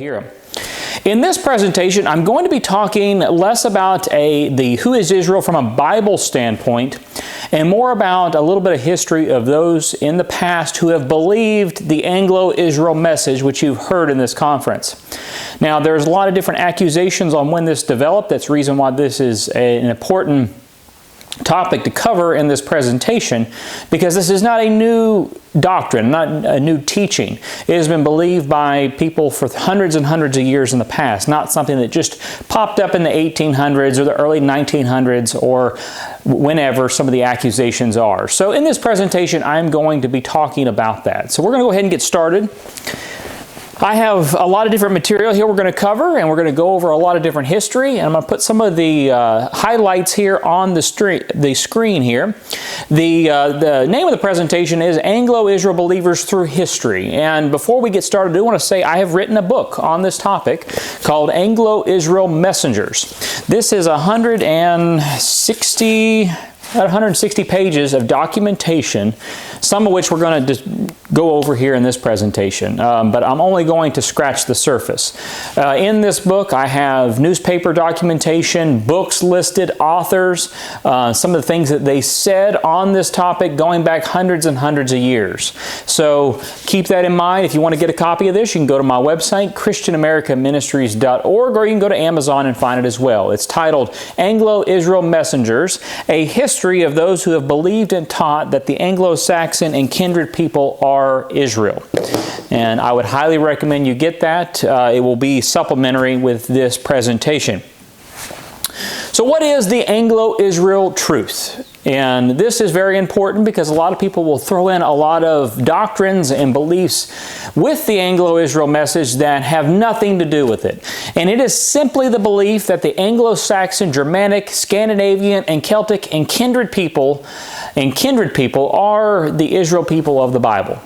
here. In this presentation, I'm going to be talking less about the who is Israel from a Bible standpoint and more about a little bit of history of those in the past who have believed the Anglo-Israel message, which you've heard in this conference. Now, there's a lot of different accusations on when this developed. That's the reason why this is an important topic to cover in this presentation, because this is not a new doctrine, not a new teaching. It has been believed by people for hundreds and hundreds of years in the past, not something that just popped up in the 1800s or the early 1900s or whenever some of the accusations are. So in this presentation, I'm going to be talking about that. So we're going to go ahead and get started. I have a lot of different material here we're going to cover, and we're going to go over a lot of different history, and I'm going to put some of the highlights here on the screen here. The name of the presentation is Anglo-Israel Believers Through History, and before we get started, I do want to say I have written a book on this topic called Anglo-Israel Messengers. This is 160 pages of documentation, some of which we're going to just go over here in this presentation, but I'm only going to scratch the surface. In this book, I have newspaper documentation, books listed, authors, some of the things that they said on this topic going back hundreds and hundreds of years. So keep that in mind. If you want to get a copy of this, you can go to my website, christianamericaministries.org, or you can go to Amazon and find it as well. It's titled Anglo-Israel Messengers, A History of Those Who Have Believed and Taught that the Anglo-Saxon and Kindred People are Israel. And I would highly recommend you get that. It will be supplementary with this presentation. So what is the Anglo-Israel truth? And this is very important because a lot of people will throw in a lot of doctrines and beliefs with the Anglo-Israel message that have nothing to do with it. And it is simply the belief that the Anglo-Saxon, Germanic, Scandinavian, and Celtic and kindred people are the Israel people of the Bible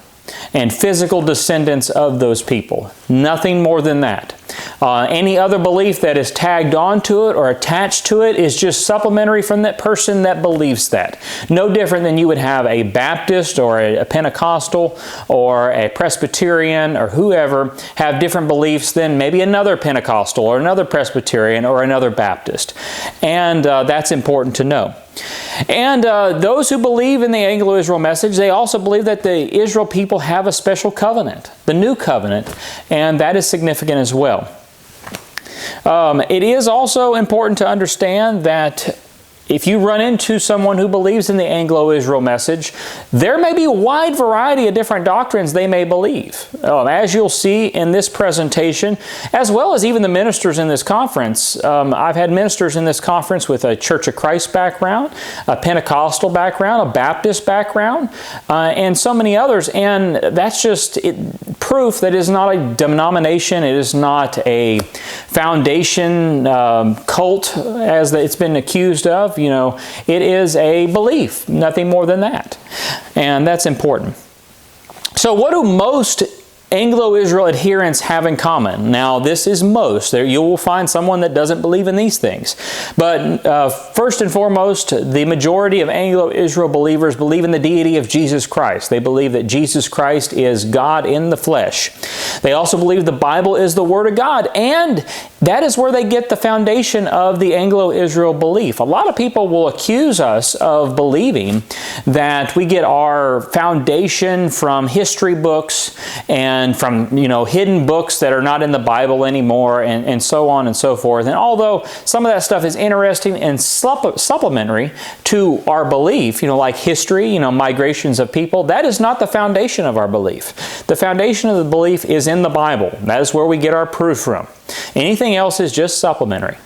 and physical descendants of those people. Nothing more than that. Any other belief that is tagged onto it or attached to it is just supplementary from that person that believes that. No different than you would have a Baptist or a Pentecostal or a Presbyterian or whoever have different beliefs than maybe another Pentecostal or another Presbyterian or another Baptist. And that's important to know. And those who believe in the Anglo-Israel message, they also believe that the Israel people have a special covenant, the new covenant, and that is significant as well. It is also important to understand that if you run into someone who believes in the Anglo-Israel message, there may be a wide variety of different doctrines they may believe. As you'll see in this presentation, as well as even the ministers in this conference. I've had ministers in this conference with a Church of Christ background, a Pentecostal background, a Baptist background, and so many others. And that's just proof that it is not a denomination, it is not a foundation cult as it's been accused of. You know, it is a belief, nothing more than that. And that's important. So what do most Anglo-Israel adherents have in common? Now, this is most. There you will find someone that doesn't believe in these things. But first and foremost, the majority of Anglo-Israel believers believe in the deity of Jesus Christ. They believe that Jesus Christ is God in the flesh. They also believe the Bible is the Word of God, and that is where they get the foundation of the Anglo-Israel belief. A lot of people will accuse us of believing that we get our foundation from history books and from, hidden books that are not in the Bible anymore, and so on and so forth. And although some of that stuff is interesting and supplementary to our belief, like history, migrations of people, that is not the foundation of our belief. The foundation of the belief is in the Bible. That is where we get our proof from. Anything else is just supplementary.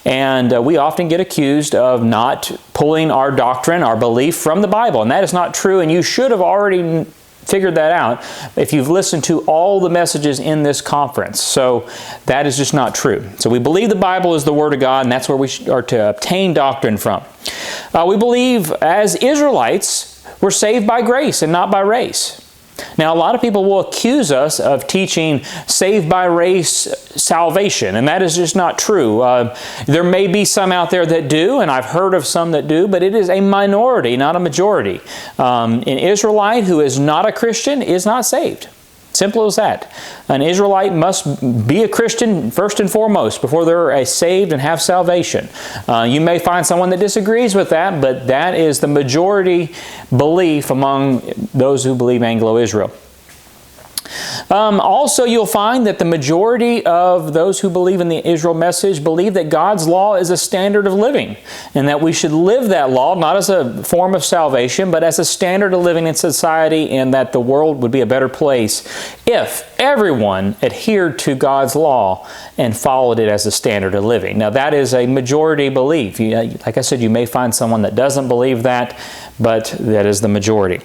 And we often get accused of not pulling our doctrine, our belief from the Bible. And that is not true, and you should have already figured that out if you've listened to all the messages in this conference. So that is just not true. So we believe the Bible is the Word of God, and that's where we are to obtain doctrine from. We believe as Israelites, we're saved by grace and not by race. Now, a lot of people will accuse us of teaching saved by race salvation, and that is just not true. There may be some out there that do, and I've heard of some that do, but it is a minority, not a majority. An Israelite who is not a Christian is not saved. Simple as that. An Israelite must be a Christian first and foremost before they're saved and have salvation. You may find someone that disagrees with that, but that is the majority belief among those who believe Anglo-Israel. Also, you'll find that the majority of those who believe in the Israel message believe that God's law is a standard of living, and that we should live that law not as a form of salvation, but as a standard of living in society, and that the world would be a better place if everyone adhered to God's law and followed it as a standard of living. Now, that is a majority belief. Like I said, you may find someone that doesn't believe that, but that is the majority.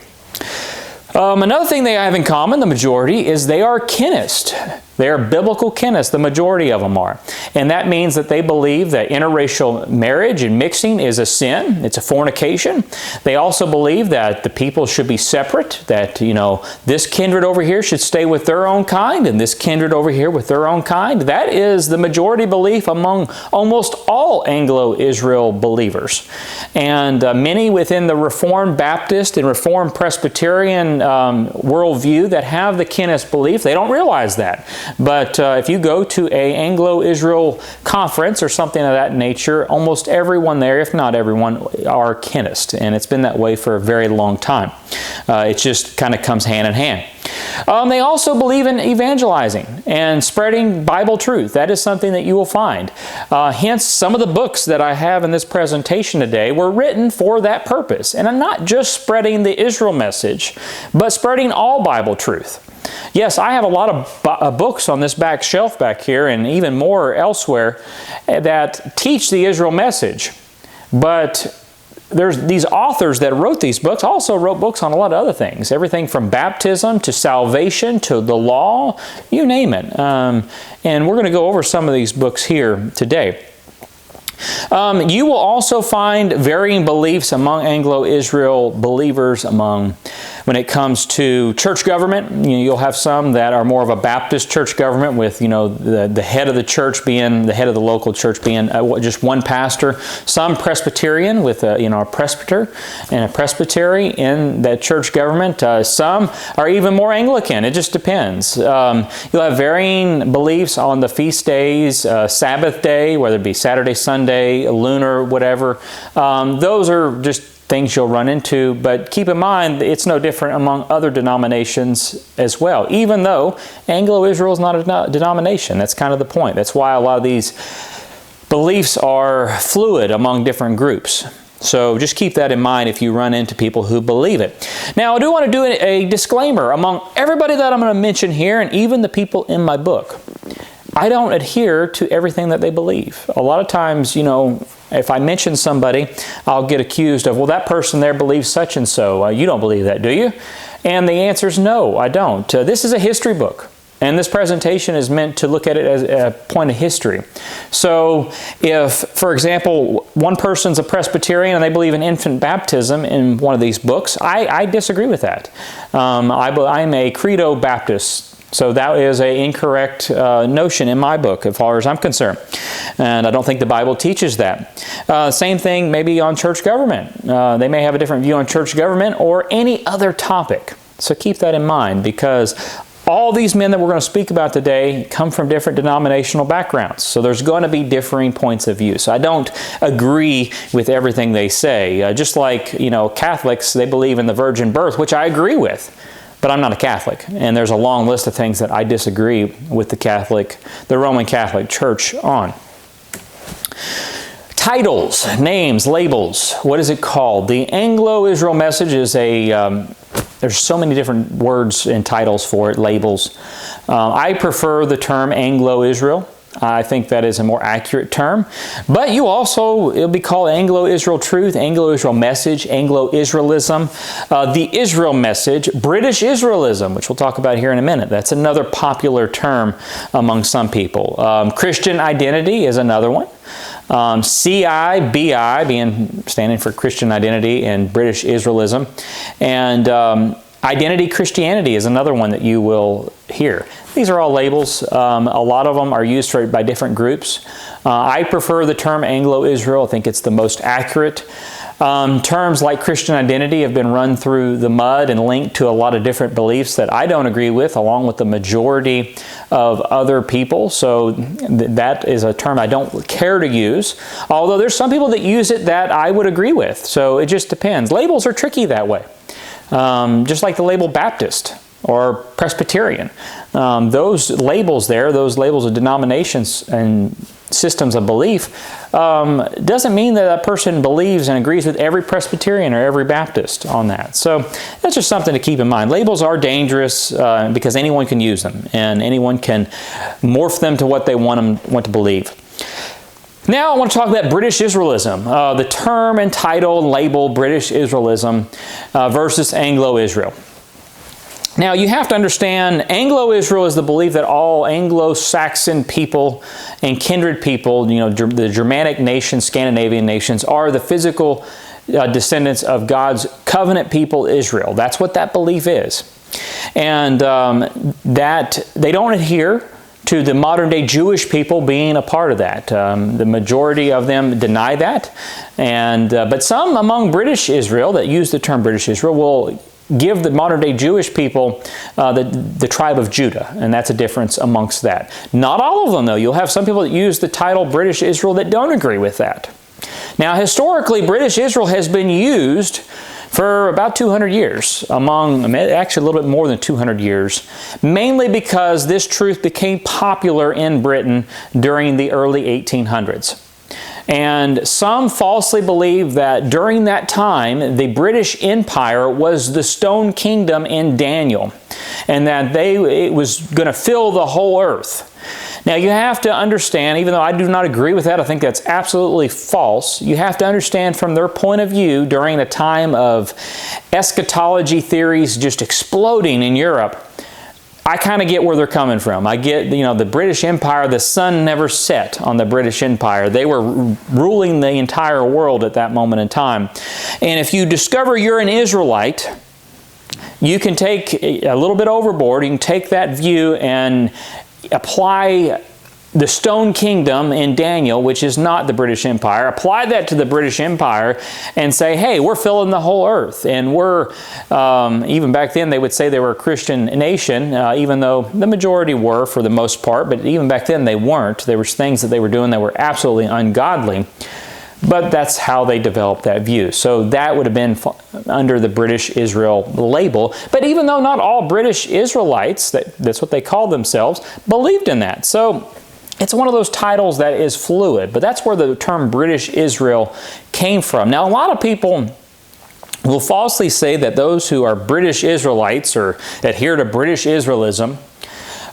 Another thing they have in common, the majority, is they are kinists. They are biblical kinists, the majority of them are. And that means that they believe that interracial marriage and mixing is a sin. It's a fornication. They also believe that the people should be separate, that, this kindred over here should stay with their own kind, and this kindred over here with their own kind. That is the majority belief among almost all Anglo-Israel believers. And many within the Reformed Baptist and Reformed Presbyterian worldview that have the kinist belief, they don't realize that. But if you go to an Anglo-Israel conference or something of that nature, almost everyone there, if not everyone, are kinist. And it's been that way for a very long time. It just kind of comes hand in hand. They also believe in evangelizing and spreading Bible truth. That is something that you will find. Hence, some of the books that I have in this presentation today were written for that purpose. And I'm not just spreading the Israel message, but spreading all Bible truth. Yes, I have a lot of books on this back shelf back here, and even more elsewhere, that teach the Israel message. But there's these authors that wrote these books also wrote books on a lot of other things. Everything from baptism to salvation to the law, you name it. And we're going to go over some of these books here today. You will also find varying beliefs among Anglo-Israel believers when it comes to church government. You'll have some that are more of a Baptist church government with, the head of the church being, the head of the local church being just one pastor. Some Presbyterian with a presbyter and a presbytery in that church government. Some are even more Anglican. It just depends. You'll have varying beliefs on the feast days, Sabbath day, whether it be Saturday, Sunday, lunar, whatever. Those are just things you'll run into, but keep in mind it's no different among other denominations as well, even though Anglo-Israel is not a denomination. That's kind of the point. That's why a lot of these beliefs are fluid among different groups. So just keep that in mind if you run into people who believe it. Now, I do want to do a disclaimer among everybody that I'm going to mention here, and even the people in my book. I don't adhere to everything that they believe. A lot of times, if I mention somebody, I'll get accused of, well, that person there believes such and so. You don't believe that, do you? And the answer is no, I don't. This is a history book. And this presentation is meant to look at it as a point of history. So if, for example, one person's a Presbyterian and they believe in infant baptism in one of these books, I disagree with that. I'm a Credo Baptist. So that is an incorrect notion in my book as far as I'm concerned. And I don't think the Bible teaches that. Same thing maybe on church government. They may have a different view on church government or any other topic. So keep that in mind, because all these men that we're going to speak about today come from different denominational backgrounds. So there's going to be differing points of view. So I don't agree with everything they say. Just like, Catholics, they believe in the virgin birth, which I agree with. But I'm not a Catholic, and there's a long list of things that I disagree with the Roman Catholic Church on. Titles, names, labels. What is it called? The Anglo-Israel message is there's so many different words and titles for it, labels. I prefer the term Anglo-Israel. I think that is a more accurate term. But it'll be called Anglo-Israel Truth, Anglo-Israel Message, Anglo-Israelism, the Israel Message, British Israelism, which we'll talk about here in a minute. That's another popular term among some people. Christian Identity is another one. CIBI standing for Christian Identity and British Israelism. And Identity Christianity is another one that you will hear. These are all labels. A lot of them are used by different groups. I prefer the term Anglo-Israel. I think it's the most accurate. Terms like Christian identity have been run through the mud and linked to a lot of different beliefs that I don't agree with, along with the majority of other people. So that is a term I don't care to use, although there's some people that use it that I would agree with. So it just depends. Labels are tricky that way. Just like the label Baptist or Presbyterian. Those labels there, those labels of denominations and systems of belief, doesn't mean that a person believes and agrees with every Presbyterian or every Baptist on that. So that's just something to keep in mind. Labels are dangerous because anyone can use them and anyone can morph them to what they want to believe. Now I want to talk about British Israelism, the term and title and label British Israelism versus Anglo-Israel. Now, you have to understand, Anglo-Israel is the belief that all Anglo-Saxon people and kindred people, the Germanic nations, Scandinavian nations, are the physical descendants of God's covenant people, Israel. That's what that belief is. And that they don't adhere to the modern-day Jewish people being a part of that. The majority of them deny that. But some among British Israel that use the term British Israel will give the modern-day Jewish people the tribe of Judah, and that's a difference amongst that. Not all of them, though. You'll have some people that use the title British Israel that don't agree with that. Now, historically, British Israel has been used for about 200 years, actually a little bit more than 200 years, mainly because this truth became popular in Britain during the early 1800s. And some falsely believe that during that time, the British Empire was the stone kingdom in Daniel, and that it was going to fill the whole earth. Now, you have to understand, even though I do not agree with that, I think that's absolutely false. You have to understand from their point of view, during a time of eschatology theories just exploding in Europe, I kind of get where they're coming from. I get, the British Empire, the sun never set on the British Empire. They were ruling the entire world at that moment in time. And if you discover you're an Israelite, you can take a little bit overboard. You can take that view and apply the stone kingdom in Daniel, which is not the British Empire, apply that to the British Empire and say, hey, we're filling the whole earth. And we're, even back then they would say they were a Christian nation, even though the majority were for the most part, but even back then they weren't. There were things that they were doing that were absolutely ungodly. But that's how they developed that view. So that would have been under the British Israel label. But even though not all British Israelites, that's what they called themselves, believed in that. So it's one of those titles that is fluid, but that's where the term British Israel came from. Now, a lot of people will falsely say that those who are British Israelites or adhere to British Israelism,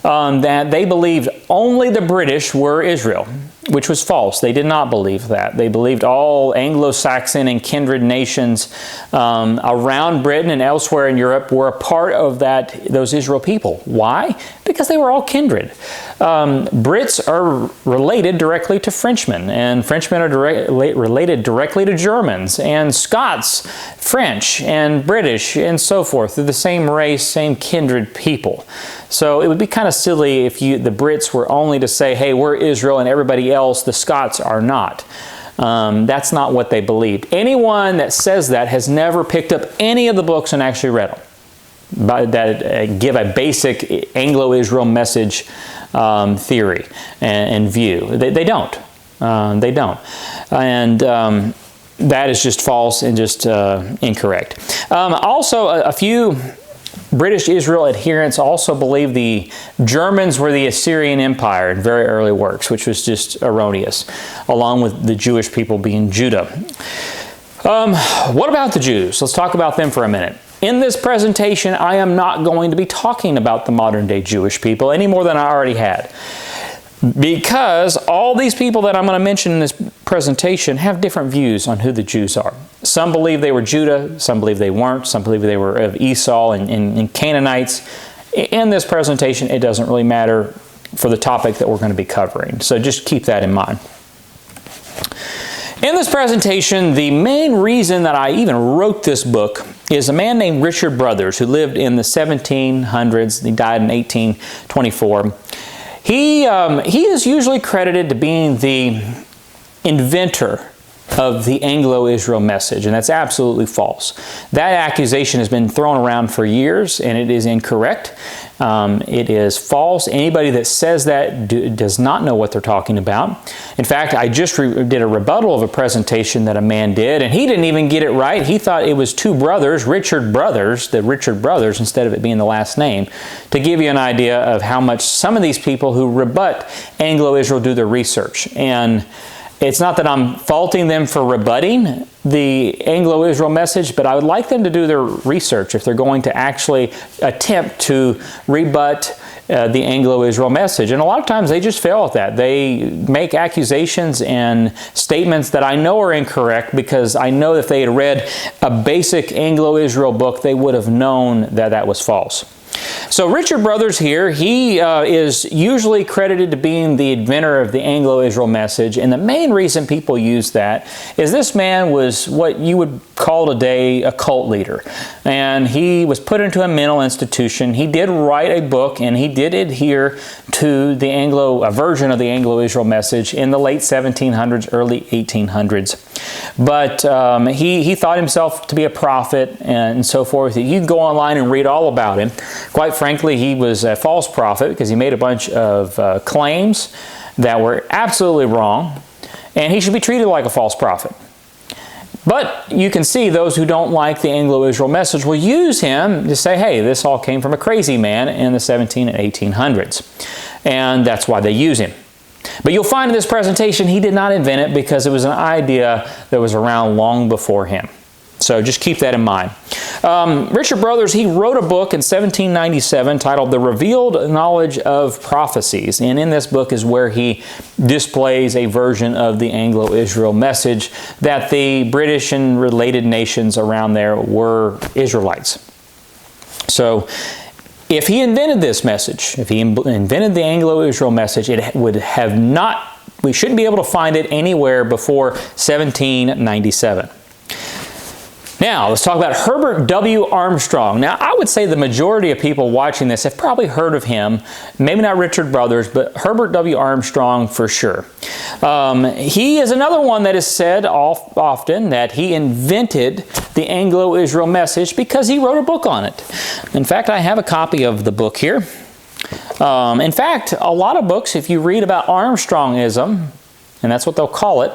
that they believed only the British were Israel, which was false. They did not believe that. They believed all Anglo-Saxon and kindred nations around Britain and elsewhere in Europe were a part of those Israel people. Why? Because they were all kindred. Brits are related directly to Frenchmen, and Frenchmen are related directly to Germans, and Scots, French, and British, and so forth. They're the same race, same kindred people. So it would be kind of silly if the Brits were only to say, hey, we're Israel, and everybody else, the Scots, are not. That's not what they believed. Anyone that says that has never picked up any of the books and actually read them that give a basic Anglo-Israel message theory and view. They don't. They don't. And that is just false and just incorrect. Also, a few British Israel adherents also believe the Germans were the Assyrian Empire in very early works, which was just erroneous, along with the Jewish people being Judah. What about the Jews? Let's talk about them for a minute. In this presentation, I am not going to be talking about the modern-day Jewish people any more than I already had, because all these people that I'm going to mention in this presentation have different views on who the Jews are. Some believe they were Judah, some believe they weren't, some believe they were of Esau and Canaanites. In this presentation, it doesn't really matter for the topic that we're going to be covering, so just keep that in mind. In this presentation, the main reason that I even wrote this book is a man named Richard Brothers, who lived in the 1700s. He died in 1824. He is usually credited to being the inventor of the Anglo-Israel message, and that's absolutely false. That accusation has been thrown around for years, and it is incorrect. It is false. Anybody that says that does not know what they're talking about. In fact, I just did a rebuttal of a presentation that a man did, and he didn't even get it right. He thought it was two brothers, the Richard Brothers, instead of it being the last name, to give you an idea of how much some of these people who rebut Anglo-Israel do their research. And it's not that I'm faulting them for rebutting the Anglo-Israel message, but I would like them to do their research if they're going to actually attempt to rebut the Anglo-Israel message. And a lot of times they just fail at that. They make accusations and statements that I know are incorrect, because I know if they had read a basic Anglo-Israel book, they would have known that that was false. So Richard Brothers here, he is usually credited to being the inventor of the Anglo-Israel message, and the main reason people use that is this man was what you would call today a cult leader, and he was put into a mental institution. He did write a book, and he did adhere to the a version of the Anglo-Israel message in the late 1700s, early 1800s. But he thought himself to be a prophet and so forth. You can go online and read all about him. Quite frankly, he was a false prophet because he made a bunch of claims that were absolutely wrong, and he should be treated like a false prophet. But you can see those who don't like the Anglo-Israel message will use him to say, hey, this all came from a crazy man in the 17 and 1800s. And that's why they use him. But you'll find in this presentation he did not invent it, because it was an idea that was around long before him. So just keep that in mind. Richard Brothers, he wrote a book in 1797 titled The Revealed Knowledge of Prophecies. And in this book is where he displays a version of the Anglo-Israel message that the British and related nations around there were Israelites. So if he invented this message, if he invented the Anglo-Israel message, it would have not, we shouldn't be able to find it anywhere before 1797. Now, let's talk about Herbert W. Armstrong. Now, I would say the majority of people watching this have probably heard of him. Maybe not Richard Brothers, but Herbert W. Armstrong for sure. He is another one that is said often that he invented the Anglo-Israel message because he wrote a book on it. In fact, I have a copy of the book here. In fact, a lot of books, if you read about Armstrongism, and that's what they'll call it,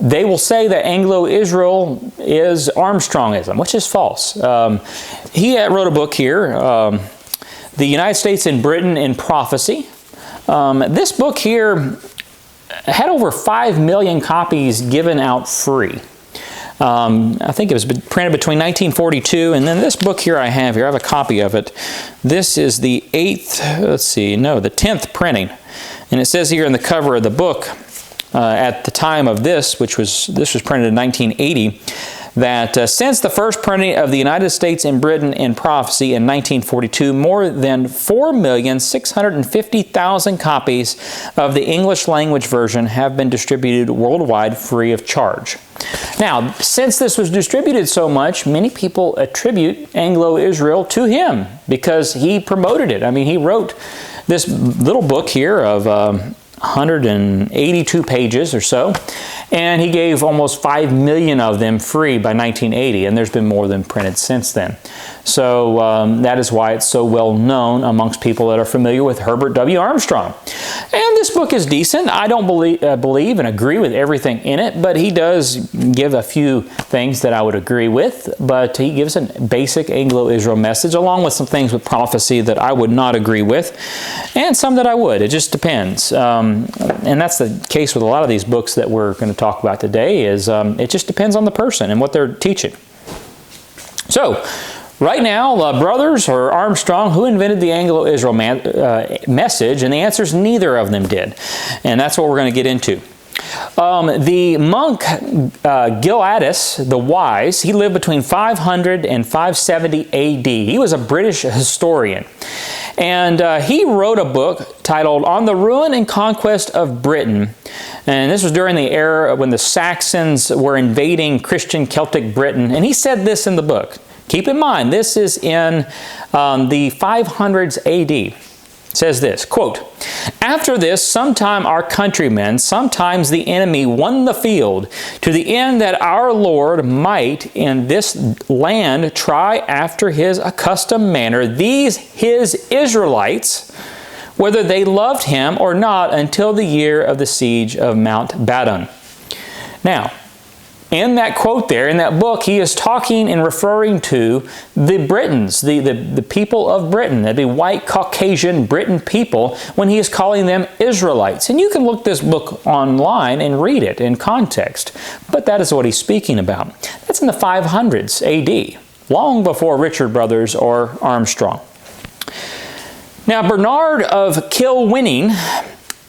they will say that Anglo-Israel is Armstrongism, which is false. He wrote a book here, The United States and Britain in Prophecy. This book here had over 5 million copies given out free. I think it was printed between 1942, and then this book here I have a copy of it. This is the 10th printing. And it says here in the cover of the book, at the time of this was printed in 1980, that since the first printing of the United States and Britain in Prophecy in 1942, more than 4,650,000 copies of the English language version have been distributed worldwide free of charge. Now, since this was distributed so much, many people attribute Anglo-Israel to him because he promoted it. I mean, he wrote this little book here of 182 pages or so, and he gave almost 5 million of them free by 1980, and there's been more than printed since then. So that is why it's so well known amongst people that are familiar with Herbert W. Armstrong. And this book is decent. I don't believe and agree with everything in it, but he does give a few things that I would agree with, but he gives a basic Anglo-Israel message along with some things with prophecy that I would not agree with, and some that I would. It just depends. And that's the case with a lot of these books that we're going to talk about today, is it just depends on the person and what they're teaching. So, right now, Brothers or Armstrong, who invented the Anglo-Israel message? And the answer is neither of them did. And that's what we're going to get into. The monk Gildas the Wise, he lived between 500 and 570 AD. He was a British historian. And he wrote a book titled On the Ruin and Conquest of Britain. And this was during the era when the Saxons were invading Christian Celtic Britain. And he said this in the book. Keep in mind, this is in the 500s AD. says this, quote, "After this, sometime our countrymen, sometimes the enemy won the field, to the end that our Lord might in this land try after his accustomed manner these his Israelites, whether they loved him or not, until the year of the siege of Mount Badon." Now, in that quote there, in that book, he is talking and referring to the Britons, the people of Britain, the white Caucasian Briton people, when he is calling them Israelites. And you can look this book online and read it in context, but that is what he's speaking about. That's in the 500s AD, long before Richard Brothers or Armstrong. Now, Bernard of Kilwinning,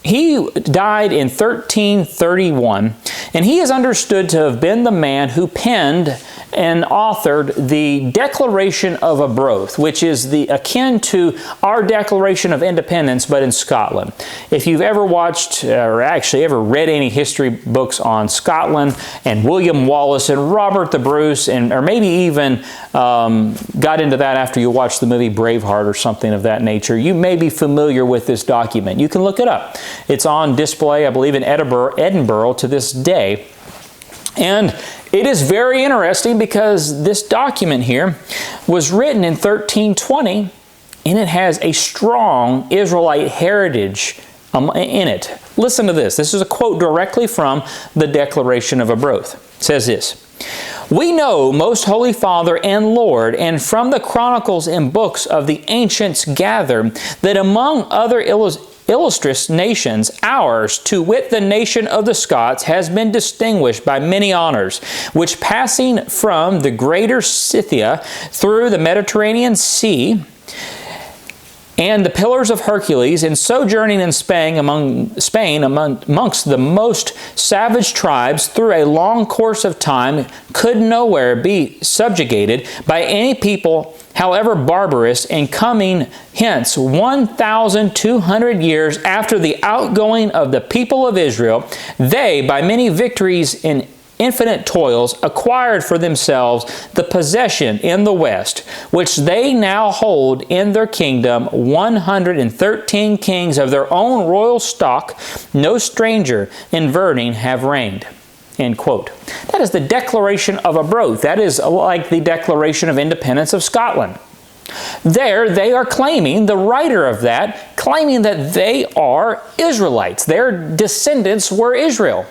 he died in 1331, and he is understood to have been the man who penned and authored the Declaration of Arbroath, which is akin to our Declaration of Independence, but in Scotland. If you've ever watched, or actually ever read any history books on Scotland, and William Wallace and Robert the Bruce, or maybe even got into that after you watched the movie Braveheart or something of that nature, you may be familiar with this document. You can look it up. It's on display, I believe, in Edinburgh to this day. And it is very interesting because this document here was written in 1320, and it has a strong Israelite heritage in it. Listen to this. This is a quote directly from the Declaration of Arbroath. It says this, "We know, most Holy Father and Lord, and from the chronicles and books of the ancients gather, that among other illustrious nations, ours, to wit the nation of the Scots, has been distinguished by many honors, which passing from the greater Scythia through the Mediterranean Sea and the Pillars of Hercules, and sojourning in Spain amongst the most savage tribes through a long course of time, could nowhere be subjugated by any people, however barbarous, and coming hence 1,200 years after the outgoing of the people of Israel, they, by many victories in infinite toils, acquired for themselves the possession in the West, which they now hold in their kingdom, 113 kings of their own royal stock, no stranger inverting have reigned." End quote. That is the Declaration of Arbroath. That is like the Declaration of Independence of Scotland. There they are claiming, the writer of that, claiming that they are Israelites. Their descendants were Israel.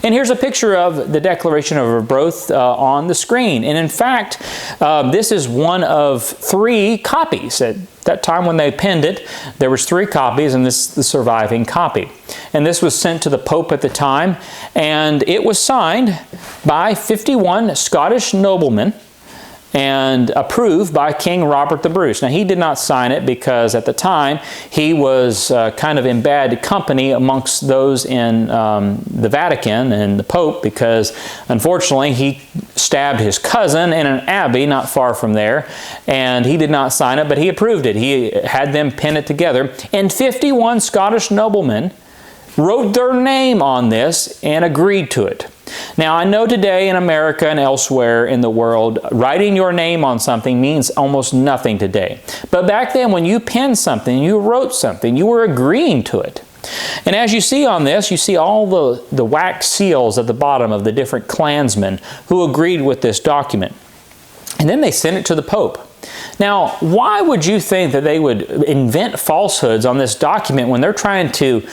And here's a picture of the Declaration of Arbroath on the screen. And in fact, this is one of 3 copies. At that time when they penned it, there was 3 copies, and this is the surviving copy. And this was sent to the Pope at the time, and it was signed by 51 Scottish noblemen and approved by King Robert the Bruce. Now, he did not sign it because at the time he was kind of in bad company amongst those in the Vatican and the Pope, because unfortunately he stabbed his cousin in an abbey not far from there, and he did not sign it, but he approved it. He had them pen it together, and 51 Scottish noblemen wrote their name on this and agreed to it. Now, I know today in America and elsewhere in the world, writing your name on something means almost nothing today. But back then, when you penned something, you wrote something, you were agreeing to it. And as you see on this, you see all the wax seals at the bottom of the different clansmen who agreed with this document. And then they sent it to the Pope. Now, why would you think that they would invent falsehoods on this document when they're trying to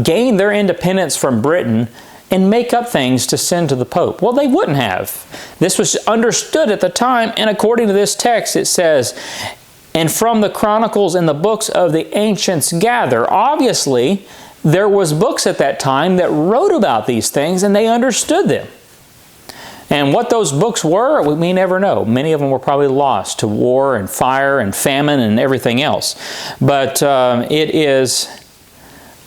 gain their independence from Britain and make up things to send to the Pope? Well, they wouldn't have. This was understood at the time, and according to this text, it says, "And from the chronicles and the books of the ancients gather." Obviously, there was books at that time that wrote about these things, and they understood them. And what those books were, we may never know. Many of them were probably lost to war and fire and famine and everything else. But it is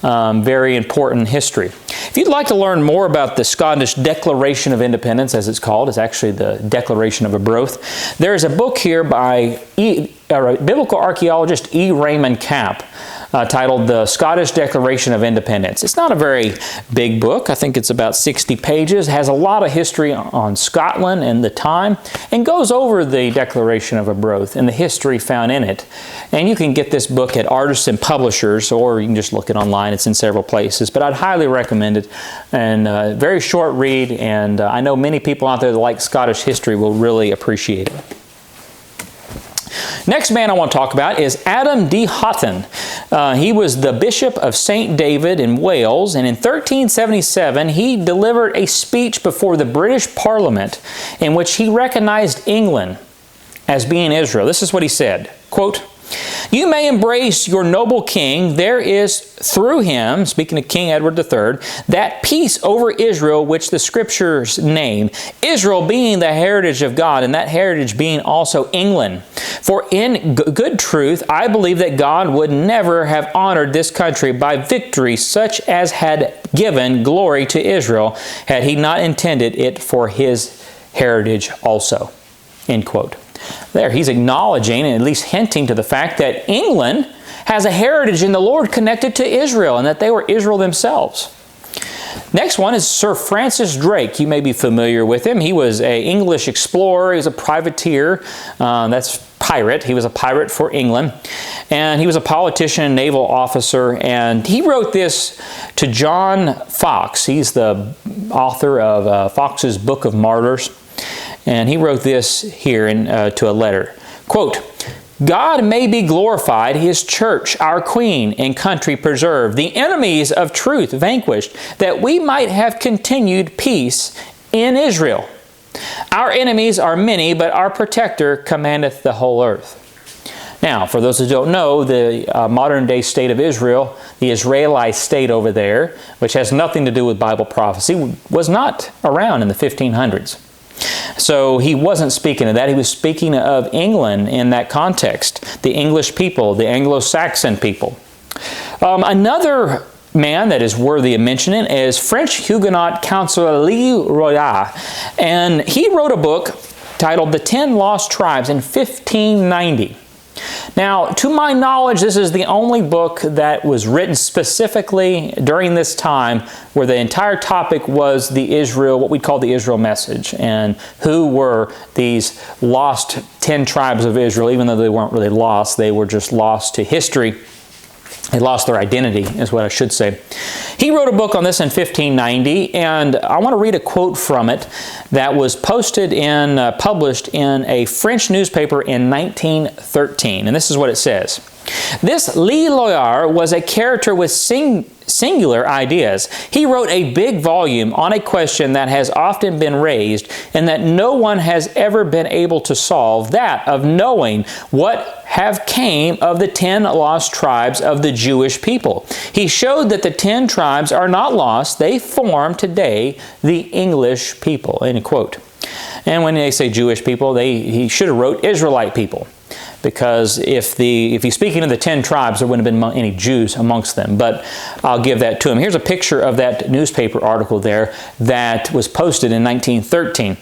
very important history. If you'd like to learn more about the Scottish Declaration of Independence, as it's called, it's actually the Declaration of Arbroath, there is a book here by biblical archaeologist E. Raymond Capp. titled The Scottish Declaration of Independence. It's not a very big book. I think it's about 60 pages. It has a lot of history on Scotland and the time, and goes over the Declaration of Arbroath and the history found in it. And you can get this book at Artists and Publishers, or you can just look it online. It's in several places, but I'd highly recommend it. And very short read, and I know many people out there that like Scottish history will really appreciate it. Next man I want to talk about is Adam de Haughton. He was the Bishop of St. David in Wales, and in 1377 he delivered a speech before the British Parliament in which he recognized England as being Israel. This is what he said, quote, "You may embrace your noble king. There is through him," speaking of King Edward III, "that peace over Israel which the Scriptures name, Israel being the heritage of God, and that heritage being also England. For in good truth, I believe that God would never have honored this country by victory such as had given glory to Israel, had he not intended it for his heritage also." End quote. There, he's acknowledging and at least hinting to the fact that England has a heritage in the Lord connected to Israel, and that they were Israel themselves. Next one is Sir Francis Drake. You may be familiar with him. He was an English explorer. He was a privateer. That's pirate. He was a pirate for England. And he was a politician and naval officer. And he wrote this to John Foxe. He's the author of Foxe's Book of Martyrs. And he wrote this here to a letter. Quote, "God may be glorified, His church, our queen and country preserved, the enemies of truth vanquished, that we might have continued peace in Israel. Our enemies are many, but our protector commandeth the whole earth." Now, for those who don't know, the modern-day state of Israel, the Israelite state over there, which has nothing to do with Bible prophecy, was not around in the 1500s. So he wasn't speaking of that. He was speaking of England in that context, the English people, the Anglo-Saxon people. Another man that is worthy of mentioning is French Huguenot Councillor Leroy, and he wrote a book titled The 10 Lost Tribes in 1590. Now, to my knowledge, this is the only book that was written specifically during this time where the entire topic was the Israel, what we call the Israel message, and who were these lost 10 tribes of Israel. Even though they weren't really lost, they were just lost to history. They lost their identity, is what I should say. He wrote a book on this in 1590, and I want to read a quote from it that was posted and published in a French newspaper in 1913. And this is what it says. "This Le Loyard was a character with singular ideas. He wrote a big volume on a question that has often been raised and that no one has ever been able to solve, that of knowing what have came of the 10 lost tribes of the Jewish people. He showed that the 10 tribes are not lost. They form today the English people." End quote. And when they say Jewish people, he should have wrote Israelite people. Because if he's speaking of the 10 tribes, there wouldn't have been any Jews amongst them. But I'll give that to him. Here's a picture of that newspaper article there that was posted in 1913.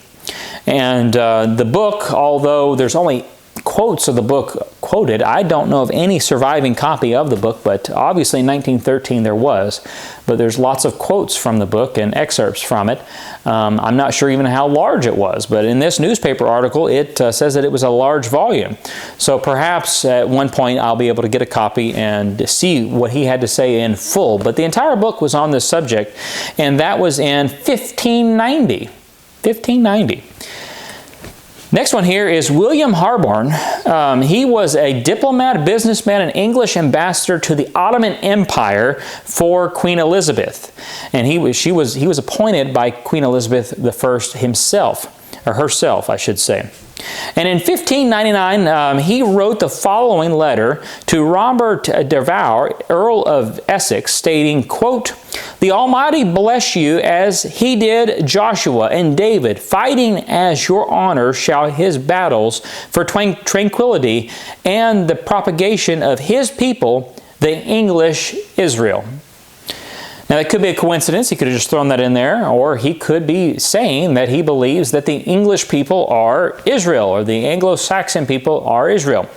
And the book, although there's only quotes of the book quoted, I don't know of any surviving copy of the book, but obviously in 1913 there was. But there's lots of quotes from the book and excerpts from it. I'm not sure even how large it was, but in this newspaper article it says that it was a large volume. So perhaps at one point I'll be able to get a copy and see what he had to say in full. But the entire book was on this subject, and that was in 1590. 1590. Next one here is William Harborne. He was a diplomat, businessman, and English ambassador to the Ottoman Empire for Queen Elizabeth. And he was appointed by Queen Elizabeth I himself, or herself, I should say. And in 1599, he wrote the following letter to Robert de Vaux, Earl of Essex, stating, quote, "The Almighty bless you as He did Joshua and David, fighting as your honor shall His battles for tranquility and the propagation of His people, the English Israel." Now, that could be a coincidence. He could have just thrown that in there, or he could be saying that he believes that the English people are Israel, or the Anglo-Saxon people are Israel.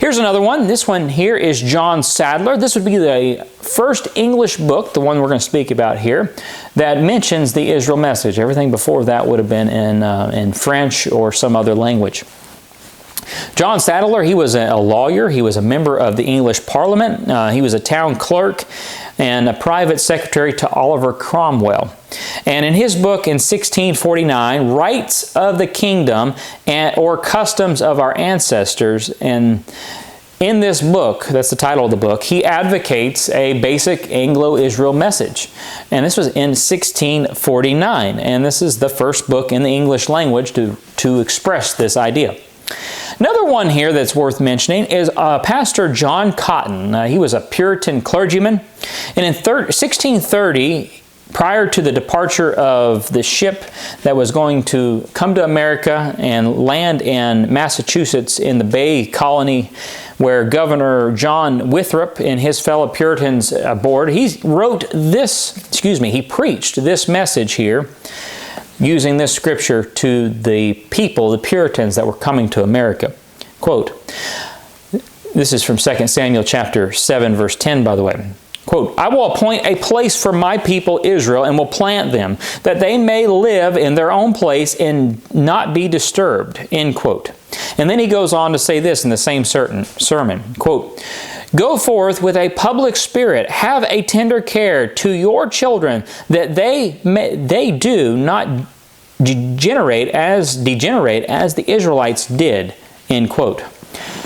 Here's another one. This one here is John Sadler. This would be the first English book, the one we're going to speak about here, that mentions the Israel message. Everything before that would have been in French or some other language. John Sadler, he was a lawyer. He was a member of the English Parliament. He was a town clerk and a private secretary to Oliver Cromwell. And in his book in 1649, Rights of the Kingdom or Customs of Our Ancestors, and in this book, that's the title of the book, he advocates a basic Anglo-Israel message. And this was in 1649. And this is the first book in the English language to express this idea. Another one here that's worth mentioning is Pastor John Cotton. He was a Puritan clergyman. And in 1630, prior to the departure of the ship that was going to come to America and land in Massachusetts in the Bay Colony, where Governor John Winthrop and his fellow Puritans aboard, he preached this message here, using this scripture to the people, the Puritans that were coming to America. Quote, this is from 2 Samuel chapter 7, verse 10, by the way. Quote, I will appoint a place for my people Israel and will plant them, that they may live in their own place and not be disturbed. End quote. And then he goes on to say this in the same sermon. Quote, go forth with a public spirit, have a tender care to your children, that they do not degenerate as the Israelites did. End quote.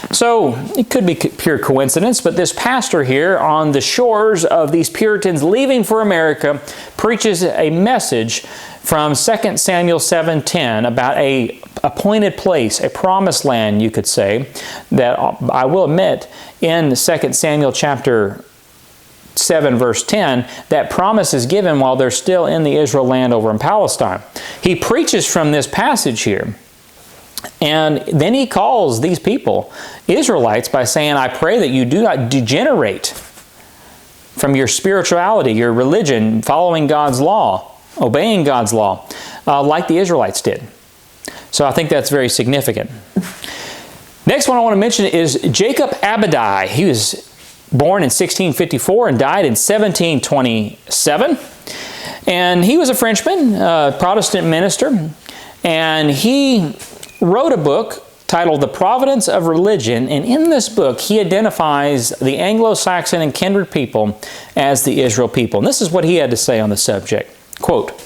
So, it could be pure coincidence, but this pastor here on the shores of these Puritans leaving for America preaches a message from 2 Samuel 7:10 about a appointed place, a promised land, you could say, that I will admit in 2 Samuel chapter 7 verse 10, that promise is given while they're still in the Israel land over in Palestine. He preaches from this passage here. And then he calls these people Israelites by saying, I pray that you do not degenerate from your spirituality, your religion, following God's law, obeying God's law, like the Israelites did. So I think that's very significant. Next one I want to mention is Jacob Abadai. He was born in 1654 and died in 1727. And he was a Frenchman, Protestant minister, and he wrote a book titled The Providence of Religion, and in this book he identifies the Anglo-Saxon and Kindred people as the Israel people. And this is what he had to say on the subject. Quote,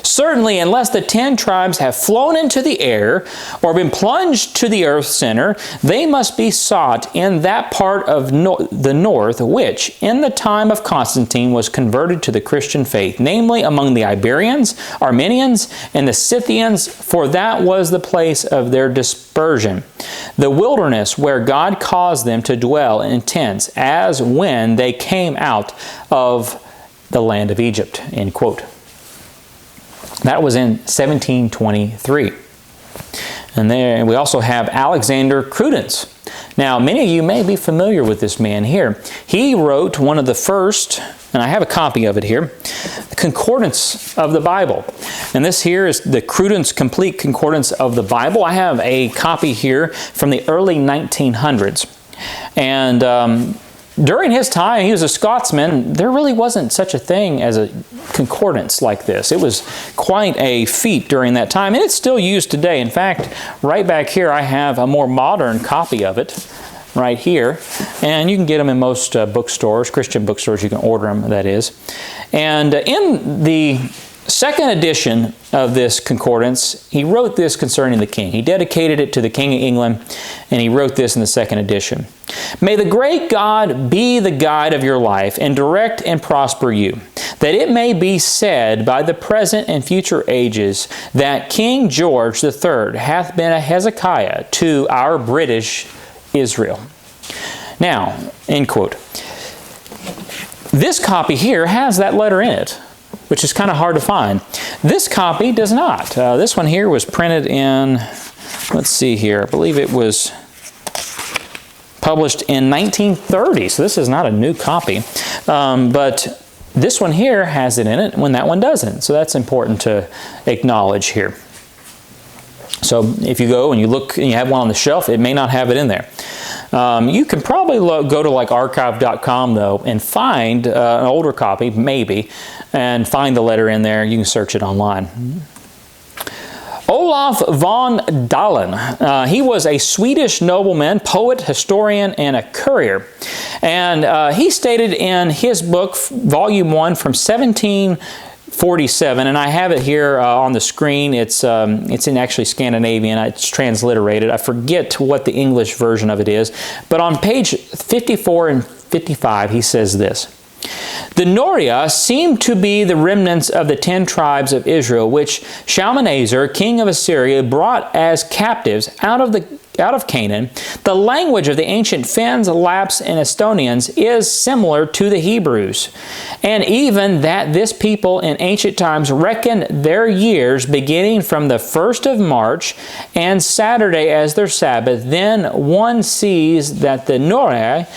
certainly, unless the 10 tribes have flown into the air or been plunged to the earth's center, they must be sought in that part of the north which, in the time of Constantine, was converted to the Christian faith, namely among the Iberians, Armenians, and the Scythians, for that was the place of their dispersion, the wilderness where God caused them to dwell in tents, as when they came out of the land of Egypt. End quote. That was in 1723. And there we also have Alexander Crudence. Now, many of you may be familiar with this man here. He wrote one of the first, and I have a copy of it here, the Concordance of the Bible. And this here is the Crudence Complete Concordance of the Bible. I have a copy here from the early 1900s. And during his time, he was a Scotsman, there really wasn't such a thing as a concordance like this. It was quite a feat during that time, and it's still used today. In fact, right back here, I have a more modern copy of it right here, and you can get them in most bookstores, Christian bookstores. You can order them, that is. And in the second edition of this concordance, he wrote this concerning the king. He dedicated it to the King of England, and he wrote this in the second edition. May the great God be the guide of your life and direct and prosper you, that it may be said by the present and future ages that King George III hath been a Hezekiah to our British Israel. Now, end quote. This copy here has that letter in it, which is kind of hard to find. This copy does not. This one here was printed in, let's see here, I believe it was published in 1930, so this is not a new copy. But this one here has it in it when that one doesn't, so that's important to acknowledge here. So if you go and you look and you have one on the shelf, it may not have it in there. You can probably go to like archive.com though and find an older copy, maybe, and find the letter in there. You can search it online. Olaf von Dahlen. He was a Swedish nobleman, poet, historian, and a courier. And he stated in his book, Volume 1 from 1747, and I have it here on the screen. It's in actually Scandinavian. It's transliterated. I forget what the English version of it is. But on page 54 and 55, he says this. The Noria seem to be the remnants of the 10 tribes of Israel, which Shalmaneser, king of Assyria, brought as captives out of Canaan. The language of the ancient Finns, Lapps, and Estonians is similar to the Hebrews, and even that this people in ancient times reckoned their years beginning from the 1st of March and Saturday as their Sabbath. Then one sees that the Noria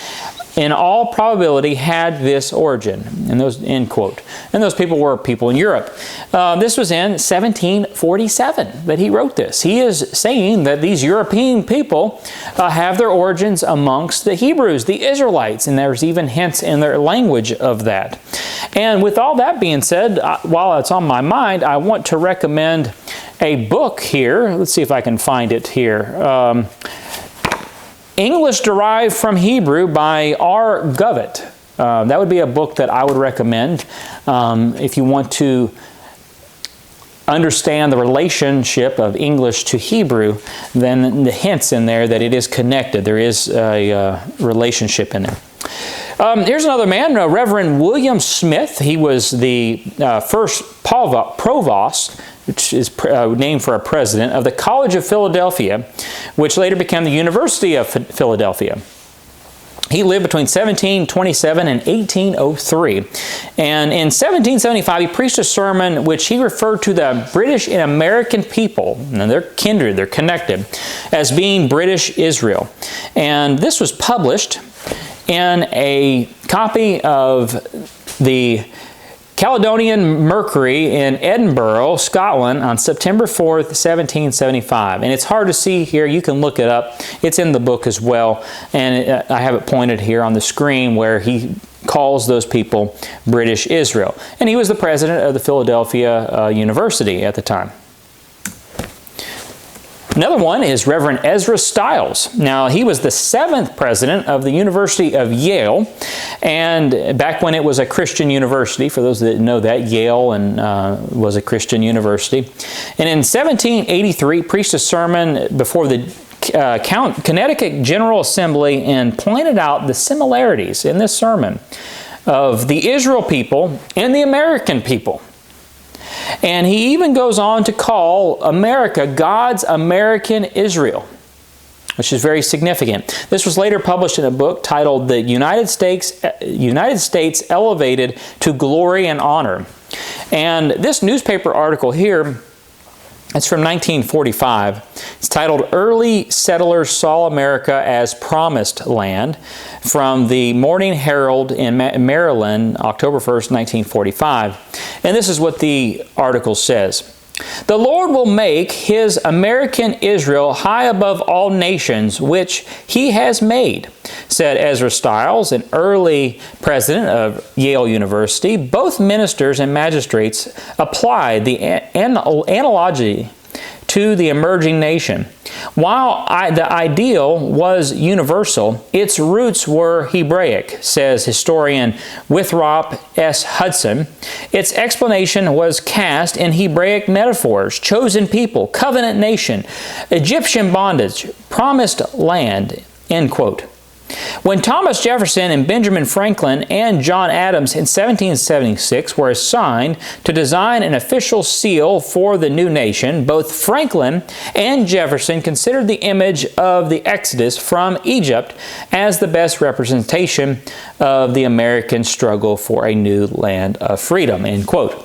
in all probability had this origin. And those, end quote. And those people were people in Europe. This was in 1747 that he wrote this. He is saying that these European people have their origins amongst the Hebrews, the Israelites, and there's even hints in their language of that. And with all that being said, while it's on my mind, I want to recommend a book here. Let's see if I can find it here. English Derived from Hebrew by R. Govett. That would be a book that I would recommend if you want to understand the relationship of English to Hebrew. Then the hints in there that it is connected. There is a relationship in it. Here's another man, Reverend William Smith. He was the first provost, which is named for a president, of the College of Philadelphia, which later became the University of Philadelphia. He lived between 1727 and 1803. And in 1775, he preached a sermon which he referred to the British and American people, and they're kindred, they're connected, as being British Israel. And this was published in a copy of the Caledonian Mercury in Edinburgh, Scotland, on September 4th, 1775. And it's hard to see here. You can look it up. It's in the book as well. And I have it pointed here on the screen where he calls those people British Israel. And he was the president of the Philadelphia University at the time. Another one is Reverend Ezra Stiles. Now, he was the 7th president of the University of Yale, and back when it was a Christian university, for those that didn't know that, Yale was a Christian university. And in 1783, preached a sermon before the Connecticut General Assembly and pointed out the similarities in this sermon of the Israel people and the American people. And he even goes on to call America God's American Israel, which is very significant. This was later published in a book titled The United States Elevated to Glory and Honor. And this newspaper article here, it's from 1945. It's titled Early Settlers Saw America as Promised Land, from the Morning Herald in Maryland, October 1st, 1945. And this is what the article says. The Lord will make His American Israel high above all nations which He has made, said Ezra Stiles, an early president of Yale University. Both ministers and magistrates applied the analogy to the emerging nation. While the ideal was universal, its roots were Hebraic, says historian Withrop S. Hudson. Its explanation was cast in Hebraic metaphors: chosen people, covenant nation, Egyptian bondage, promised land, end quote. When Thomas Jefferson and Benjamin Franklin and John Adams in 1776 were assigned to design an official seal for the new nation, both Franklin and Jefferson considered the image of the Exodus from Egypt as the best representation of the American struggle for a new land of freedom, end quote.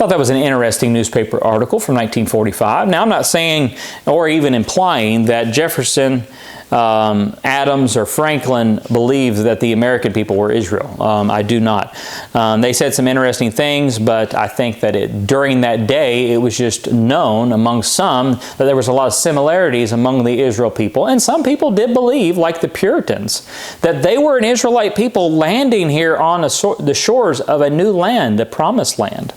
thought that was an interesting newspaper article from 1945. Now, I'm not saying or even implying that Jefferson, Adams, or Franklin believed that the American people were Israel. I do not. They said some interesting things, but I think that during that day, it was just known among some that there was a lot of similarities among the Israel people. And some people did believe, like the Puritans, that they were an Israelite people landing here on the shores of a new land, the Promised Land.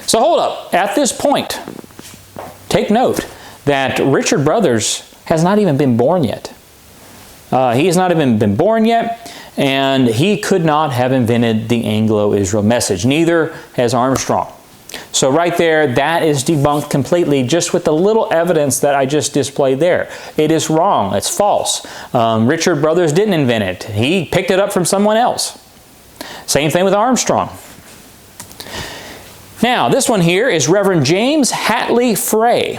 So hold up. At this point, take note that Richard Brothers has not even been born yet. He has not even been born yet, and he could not have invented the Anglo-Israel message. Neither has Armstrong. So right there, that is debunked completely just with the little evidence that I just displayed there. It is wrong. It's false. Richard Brothers didn't invent it. He picked it up from someone else. Same thing with Armstrong. Now, this one here is Reverend James Hatley Frey.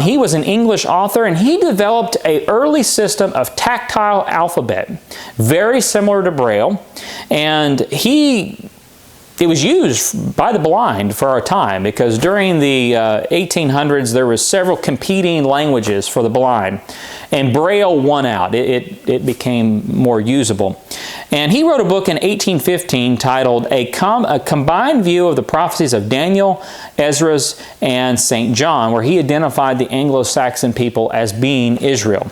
He was an English author, and he developed an early system of tactile alphabet, very similar to Braille, and it was used by the blind for our time, because during the 1800s there was several competing languages for the blind, and Braille won out. It became more usable. And he wrote a book in 1815 titled A Combined View of the Prophecies of Daniel, Ezra's, and St. John, where he identified the Anglo-Saxon people as being Israel.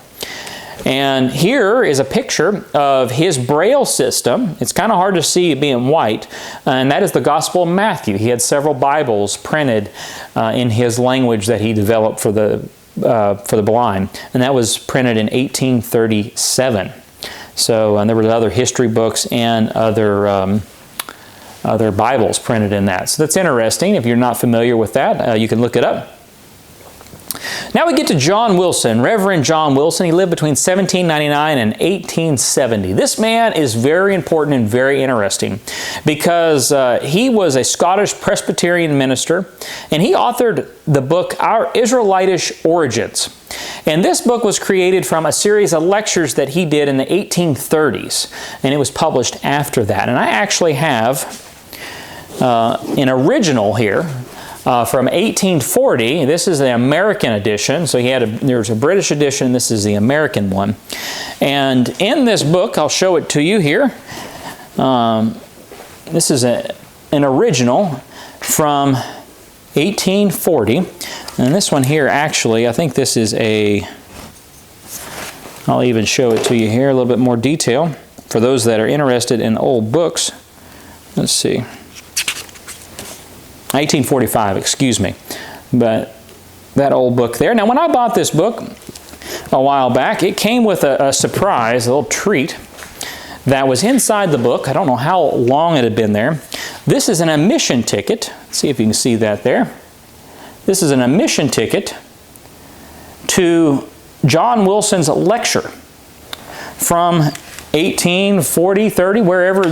And here is a picture of his Braille system. It's kind of hard to see it being white, and that is the Gospel of Matthew. He had several Bibles printed in his language that he developed for the blind, and that was printed in 1837. So, and there were other history books and other Bibles printed in that. So that's interesting. If you're not familiar with that, you can look it up. Now we get to John Wilson, Reverend John Wilson. He lived between 1799 and 1870. This man is very important and very interesting because he was a Scottish Presbyterian minister, and he authored the book Our Israelitish Origins. And this book was created from a series of lectures that he did in the 1830s, and it was published after that. And I actually have an original here from 1840. This is the American edition. So there's a British edition. This is the American one. And in this book, I'll show it to you here. This is an original from 1840. And this one here, actually, I think this is I'll even show it to you here, a little bit more detail for those that are interested in old books. Let's see. 1845, excuse me. But that old book there. Now, when I bought this book a while back, it came with a surprise, a little treat that was inside the book. I don't know how long it had been there. This is an admission ticket. Let's see if you can see that there. This is an admission ticket to John Wilson's lecture from 1840, 30, wherever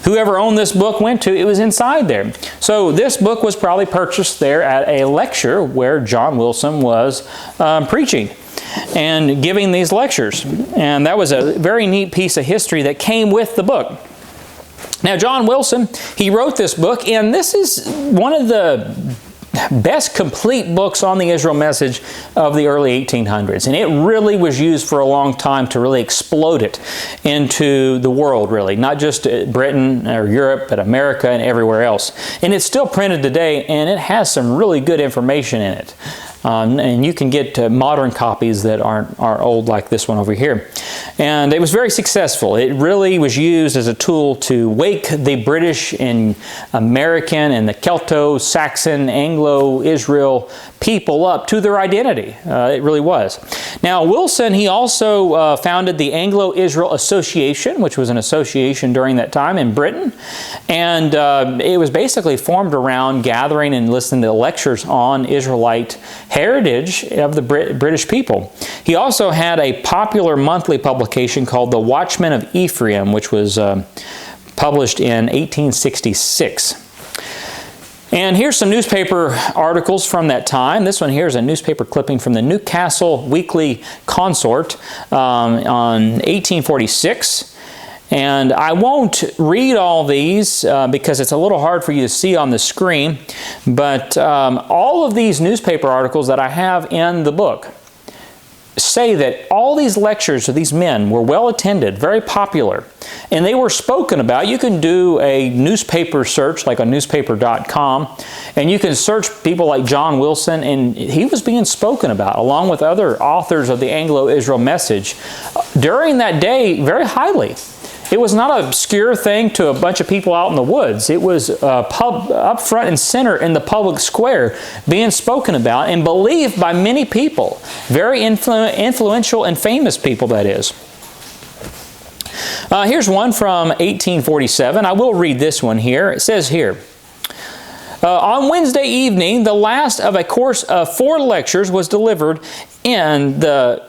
whoever owned this book went to, it was inside there. So this book was probably purchased there at a lecture where John Wilson was preaching and giving these lectures. And that was a very neat piece of history that came with the book. Now, John Wilson, he wrote this book, and this is one of the best complete books on the Israel message of the early 1800s. And it really was used for a long time to really explode it into the world, really. Not just Britain or Europe, but America and everywhere else. And it's still printed today, and it has some really good information in it. And you can get modern copies that aren't old like this one over here. And it was very successful. It really was used as a tool to wake the British and American and the Celto-Saxon, Anglo-Israel people up to their identity. It really was. Now, Wilson, he also founded the Anglo-Israel Association, which was an association during that time in Britain. And it was basically formed around gathering and listening to lectures on Israelite heritage of the British people. He also had a popular monthly publication called The Watchman of Ephraim, which was published in 1866. And here's some newspaper articles from that time. This one here is a newspaper clipping from the Newcastle Weekly Consort on 1846. And I won't read all these because it's a little hard for you to see on the screen, but all of these newspaper articles that I have in the book say that all these lectures of these men were well attended, very popular, and they were spoken about. You can do a newspaper search like on newspaper.com, and you can search people like John Wilson, and he was being spoken about along with other authors of the Anglo-Israel message during that day very highly. It was not an obscure thing to a bunch of people out in the woods. It was up front and center in the public square being spoken about and believed by many people. Very influential and famous people, that is. Here's one from 1847. I will read this one here. It says here, on Wednesday evening, the last of a course of 4 lectures was delivered in the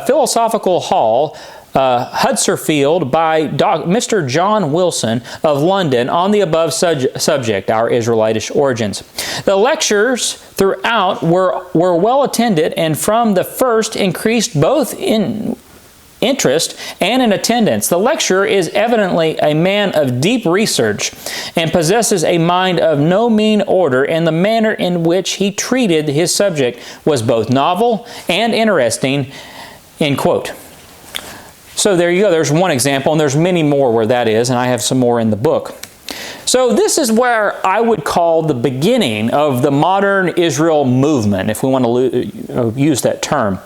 Philosophical Hall, Huddersfield, by Mr. John Wilson of London on the above subject, our Israelitish origins. The lectures throughout were well attended, and from the first increased both in interest and in attendance. The lecturer is evidently a man of deep research and possesses a mind of no mean order, and the manner in which he treated his subject was both novel and interesting." End quote. So there you go. There's one example, and there's many more where that is, and I have some more in the book. So this is where I would call the beginning of the modern Israel movement, if we want to use that term,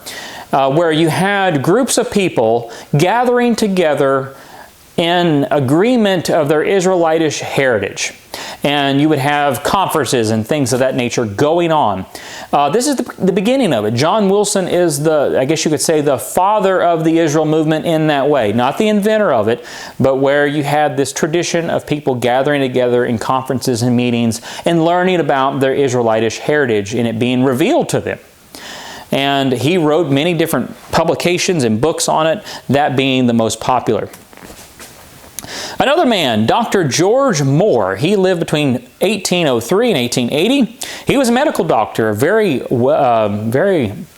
where you had groups of people gathering together in agreement of their Israelitish heritage. And you would have conferences and things of that nature going on. This is the beginning of it. John Wilson is I guess you could say, the father of the Israel movement in that way. Not the inventor of it, but where you had this tradition of people gathering together in conferences and meetings and learning about their Israelitish heritage and it being revealed to them. And he wrote many different publications and books on it, that being the most popular. Another man, Dr. George Moore, he lived between 1803 and 1880. He was a medical doctor, a very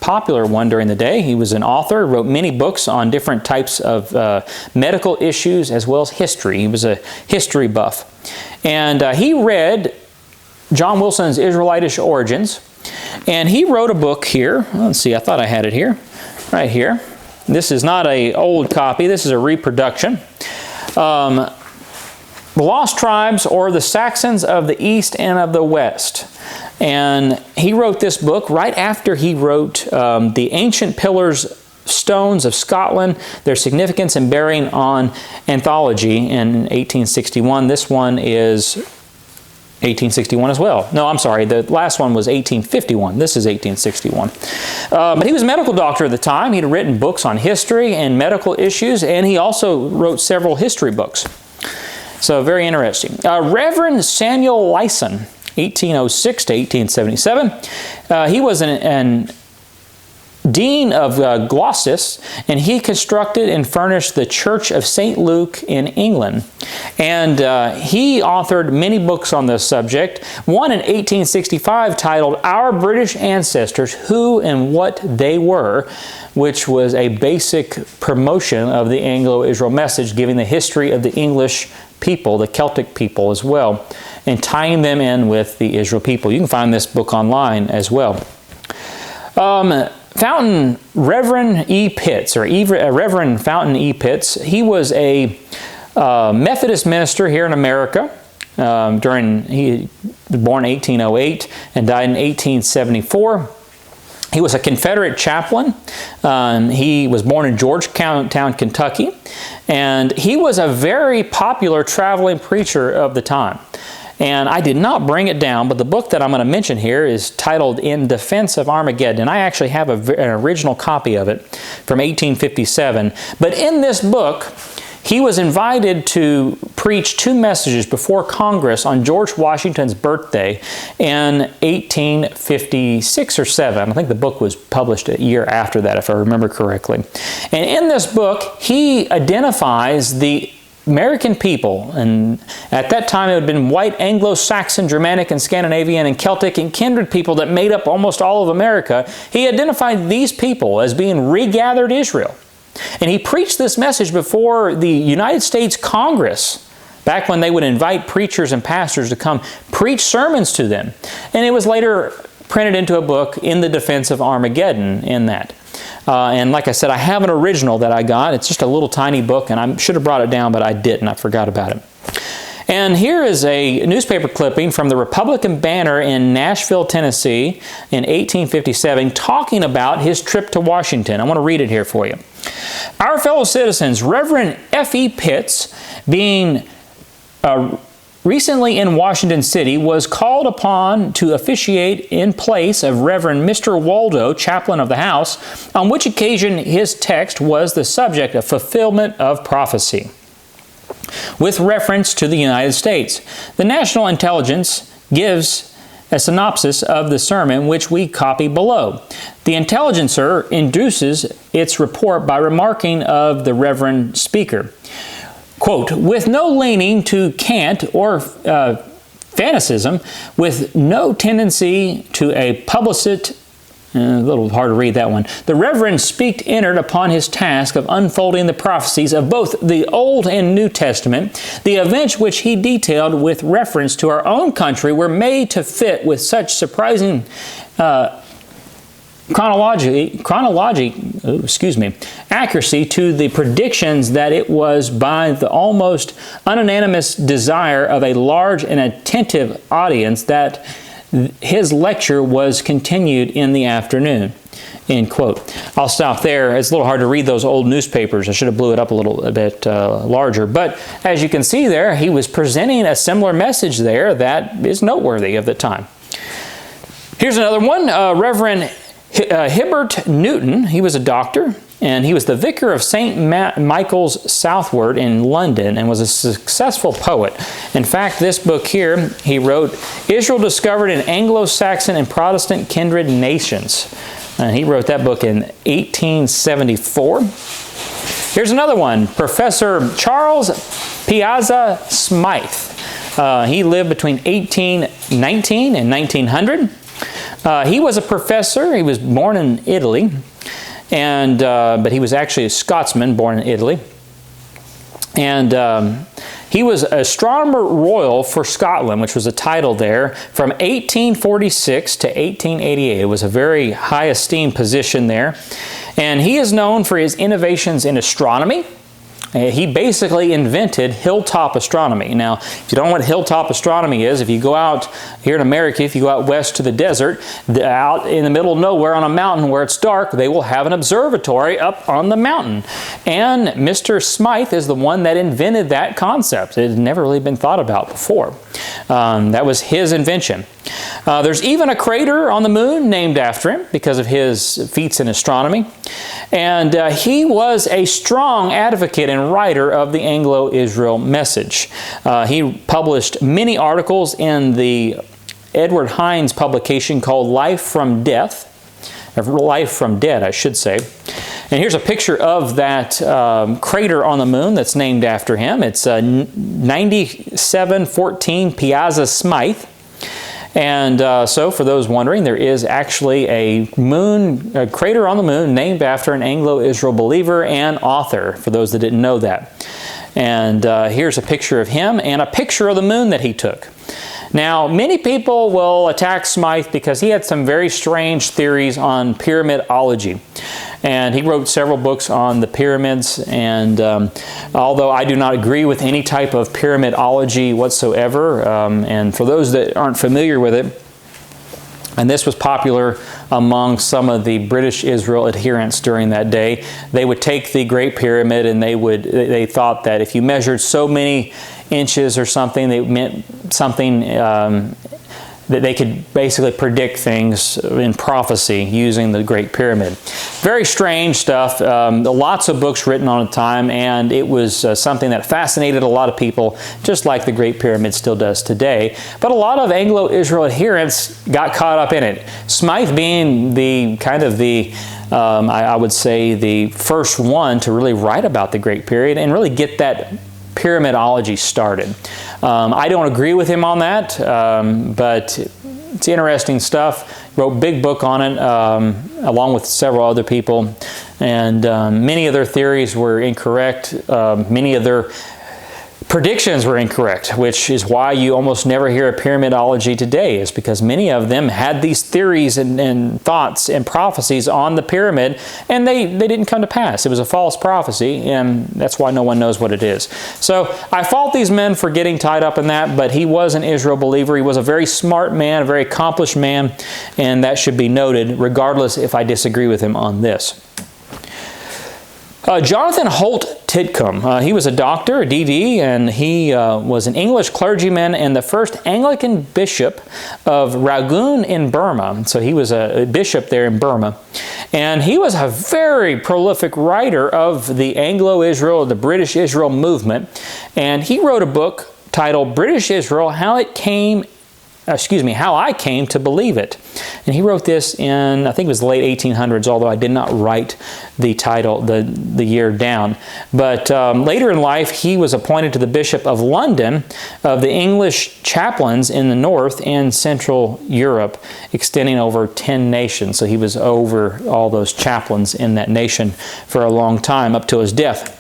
popular one during the day. He was an author, wrote many books on different types of medical issues as well as history. He was a history buff. And he read John Wilson's Israelitish Origins, and he wrote a book here. Let's see, I thought I had it here, right here. This is not an old copy, this is a reproduction. The Lost Tribes, or the Saxons of the East and of the West. And he wrote this book right after he wrote The Ancient Pillars Stones of Scotland, Their Significance and Bearing on Anthology in 1861. This one is 1861 as well. No, I'm sorry, the last one was 1851. This is 1861. But he was a medical doctor at the time. He'd written books on history and medical issues, and he also wrote several history books. So very interesting. Reverend Samuel Lyson, 1806 to 1877. He was an dean of Gloucester, and he constructed and furnished the Church of St. Luke in England. And he authored many books on this subject. One in 1865 titled Our British Ancestors, Who and What They Were, which was a basic promotion of the Anglo-Israel message, giving the history of the English people, the Celtic people as well, and tying them in with the Israel people. You can find this book online as well. Reverend E. Pitts, or Reverend Fountain E. Pitts, he was a Methodist minister here in America. He was born in 1808 and died in 1874. He was a Confederate chaplain. He was born in Georgetown, Kentucky, and he was a very popular traveling preacher of the time. And I did not bring it down, but the book that I'm going to mention here is titled In Defense of Armageddon. And I actually have an original copy of it from 1857. But in this book, he was invited to preach 2 messages before Congress on George Washington's birthday in 1856 or 7. I think the book was published a year after that, if I remember correctly. And in this book, he identifies the American people, and at that time it had been white Anglo-Saxon, Germanic, and Scandinavian, and Celtic, and Kindred people that made up almost all of America. He identified these people as being regathered Israel. And he preached this message before the United States Congress, back when they would invite preachers and pastors to come preach sermons to them. And it was later printed into a book, In the Defense of Armageddon, in that. And like I said, I have an original that I got. It's just a little tiny book, and I should have brought it down, but I didn't. I forgot about it. And here is a newspaper clipping from the Republican Banner in Nashville, Tennessee in 1857, talking about his trip to Washington. I want to read it here for you. Our fellow citizens, Reverend F.E. Pitts, being recently in Washington City, was called upon to officiate in place of Reverend Mr. Waldo, chaplain of the house, on which occasion his text was the subject of fulfillment of prophecy, with reference to the United States. The National Intelligence gives a synopsis of the sermon, which we copy below. The Intelligencer induces its report by remarking of the Reverend Speaker, quote, with no leaning to cant or fanaticism, with no tendency to a publicist, a little hard to read that one. The Reverend entered upon his task of unfolding the prophecies of both the Old and New Testament. The events which he detailed with reference to our own country were made to fit with such surprising accuracy to the predictions that it was by the almost unanimous desire of a large and attentive audience that his lecture was continued in the afternoon. End quote. I'll stop there. It's a little hard to read those old newspapers. I should have blew it up a little bit larger. But as you can see there, he was presenting a similar message there that is noteworthy of the time. Here's another one. Reverend Hibbert Newton, he was a doctor, and he was the vicar of St. Michael's Southward in London and was a successful poet. In fact, this book here, he wrote, Israel Discovered in Anglo-Saxon and Protestant Kindred Nations. And he wrote that book in 1874. Here's another one, Professor Charles Piazza Smythe. He lived between 1819 and 1900. He was a professor. He was born in Italy, and but he was actually a Scotsman born in Italy. And he was Astronomer Royal for Scotland, which was a title there, from 1846 to 1888. It was a very high esteemed position there. And he is known for his innovations in astronomy. He basically invented hilltop astronomy. Now, if you don't know what hilltop astronomy is, if you go out here in America, if you go out west to the desert, out in the middle of nowhere on a mountain where it's dark, they will have an observatory up on the mountain. And Mr. Smythe is the one that invented that concept. It had never really been thought about before. That was his invention. There's even a crater on the moon named after him because of his feats in astronomy. And he was a strong advocate and writer of the Anglo-Israel message. He published many articles in the Edward Hines publication called Life from Dead, I should say. And here's a picture of that crater on the moon that's named after him. It's 9714 Piazza Smythe. And so, for those wondering, there is actually a crater on the moon named after an Anglo-Israel believer and author, for those that didn't know that. And here's a picture of him and a picture of the moon that he took. Now, many people will attack Smythe because he had some very strange theories on pyramidology. And he wrote several books on the pyramids, and although I do not agree with any type of pyramidology whatsoever, and for those that aren't familiar with it, and this was popular among some of the British Israel adherents during that day, they would take the Great Pyramid and they thought that if you measured so many inches or something, it meant something that they could basically predict things in prophecy using the Great Pyramid. Very strange stuff. Lots of books written on the time, and it was something that fascinated a lot of people, just like the Great Pyramid still does today. But a lot of Anglo-Israel adherents got caught up in it. Smythe being I would say, the first one to really write about the Great Period and really get that pyramidology started. I don't agree with him on that, but it's interesting stuff. wrote a big book on it, along with several other people. And many of their theories were incorrect. Many of their predictions were incorrect, which is why you almost never hear a pyramidology today, is because many of them had these theories and thoughts and prophecies on the pyramid, and they didn't come to pass. It was a false prophecy, and that's why no one knows what it is. So I fault these men for getting tied up in that, but he was an Israel believer. He was a very smart man, a very accomplished man, and that should be noted, regardless if I disagree with him on this. Jonathan Holt Tidcombe, he was a doctor, a DD, and he was an English clergyman and the first Anglican bishop of Rangoon in Burma. So he was a bishop there in Burma. And he was a very prolific writer of the Anglo-Israel, the British Israel movement. And he wrote a book titled British Israel, How I Came to Believe It. And he wrote this in, I think it was the late 1800s, although I did not write the title, the year down. But later in life, he was appointed to the Bishop of London of the English chaplains in the North and Central Europe, extending over 10 nations. So he was over all those chaplains in that nation for a long time, up to his death.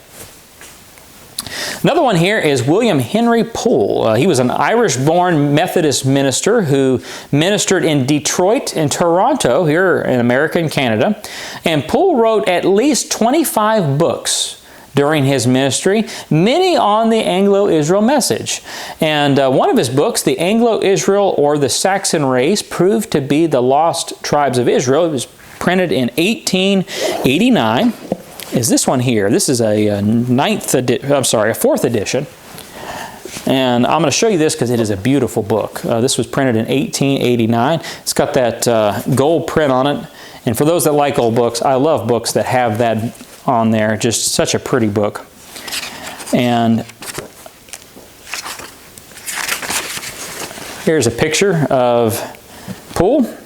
Another one here is William Henry Poole. He was an Irish-born Methodist minister who ministered in Detroit and Toronto, here in America and Canada. And Poole wrote at least 25 books during his ministry, many on the Anglo-Israel message. And one of his books, The Anglo-Israel or the Saxon Race, proved to be the lost tribes of Israel. It was printed in 1889. Is this one here. This is a fourth edition. And I'm going to show you this because it is a beautiful book. This was printed in 1889. It's got that gold print on it. And for those that like old books, I love books that have that on there. Just such a pretty book. And here's a picture of Poole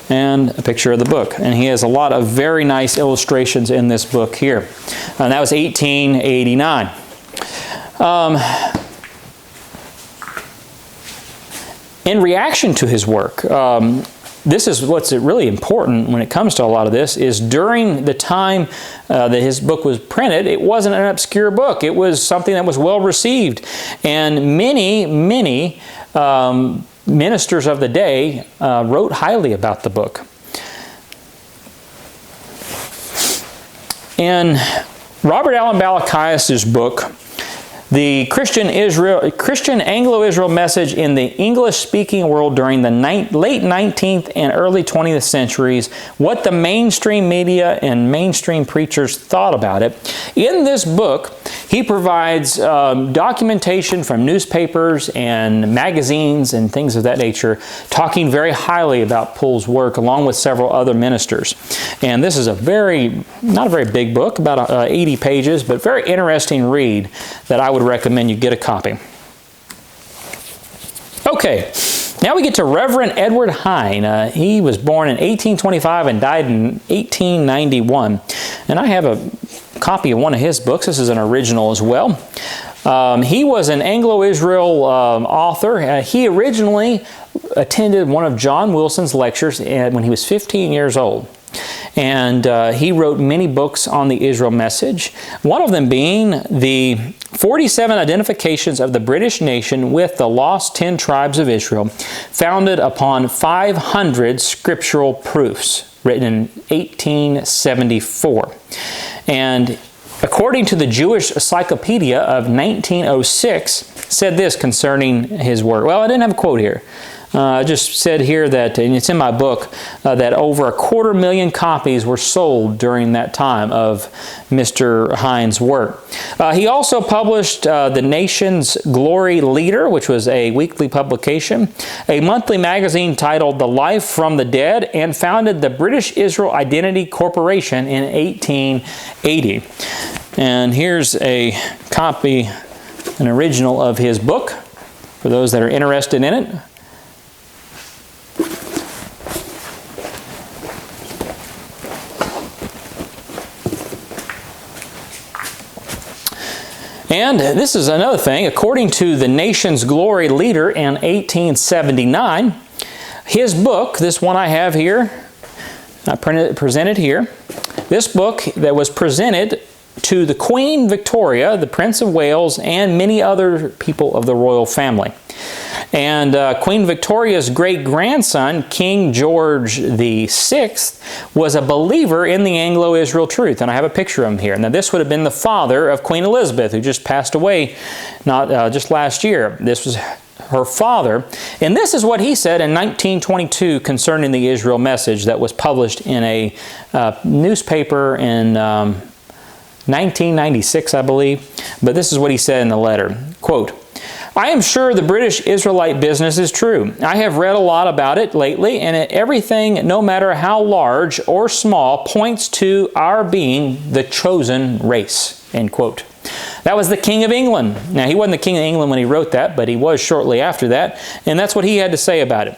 and a picture of the book. And he has a lot of very nice illustrations in this book here. And that was 1889. In reaction to his work, this is what's really important when it comes to a lot of this, is during the time that his book was printed, it wasn't an obscure book. It was something that was well received. And many ministers of the day wrote highly about the book. In Robert Allen Balakias' book, The Christian Anglo-Israel Message in the English-Speaking World During the Late 19th and Early 20th Centuries, What the Mainstream Media and Mainstream Preachers Thought About It. In this book, he provides documentation from newspapers and magazines and things of that nature, talking very highly about Poole's work, along with several other ministers. And this is not a very big book, about 80 pages, but very interesting read that I would recommend you get a copy. Okay, now we get to Reverend Edward Hine. He was born in 1825 and died in 1891. And I have a copy of one of his books. This is an original as well. He was an Anglo-Israel author. He originally attended one of John Wilson's lectures when he was 15 years old. And he wrote many books on the Israel message, one of them being the 47 Identifications of the British Nation with the Lost 10 Tribes of Israel, founded upon 500 scriptural proofs, written in 1874. And according to the Jewish Encyclopedia of 1906, said this concerning his work. Well, I didn't have a quote here. I just said here that, and it's in my book, that over 250,000 copies were sold during that time of Mr. Hine's work. He also published The Nation's Glory Leader, which was a weekly publication, a monthly magazine titled The Life from the Dead, and founded the British Israel Identity Corporation in 1880. And here's a copy, an original of his book, for those that are interested in it. And this is another thing. According to the Nation's Glory Leader in 1879, His book, this one I have here, presented here, this book that was presented to the Queen Victoria, the Prince of Wales, and many other people of the royal family. And Queen Victoria's great-grandson, King George VI, was a believer in the Anglo-Israel truth. And I have a picture of him here. Now, this would have been the father of Queen Elizabeth, who just passed away just last year. This was her father. And this is what he said in 1922 concerning the Israel message that was published in a newspaper in 1996, I believe. But this is what he said in the letter. Quote, "I am sure the British Israelite business is true. I have read a lot about it lately, and everything, no matter how large or small, points to our being the chosen race." End quote. That was the King of England. Now, he wasn't the King of England when he wrote that, but he was shortly after that, and that's what he had to say about it.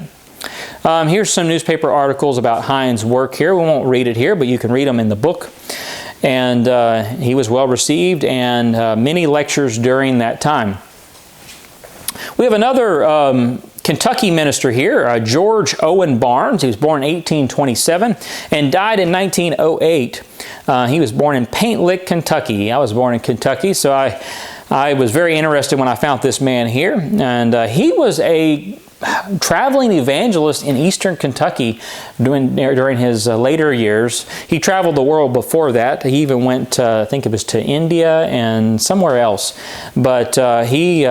Here's some newspaper articles about Hines' work here. We won't read it here, but you can read them in the book. And he was well received, and many lectures during that time. We have another Kentucky minister here, George Owen Barnes. He was born in 1827 and died in 1908. He was born in Paint Lick, Kentucky. I was born in Kentucky, so I was very interested when I found this man here. And he was a traveling evangelist in eastern Kentucky during his later years. He traveled the world before that. He even went, I think it was to India and somewhere else. But he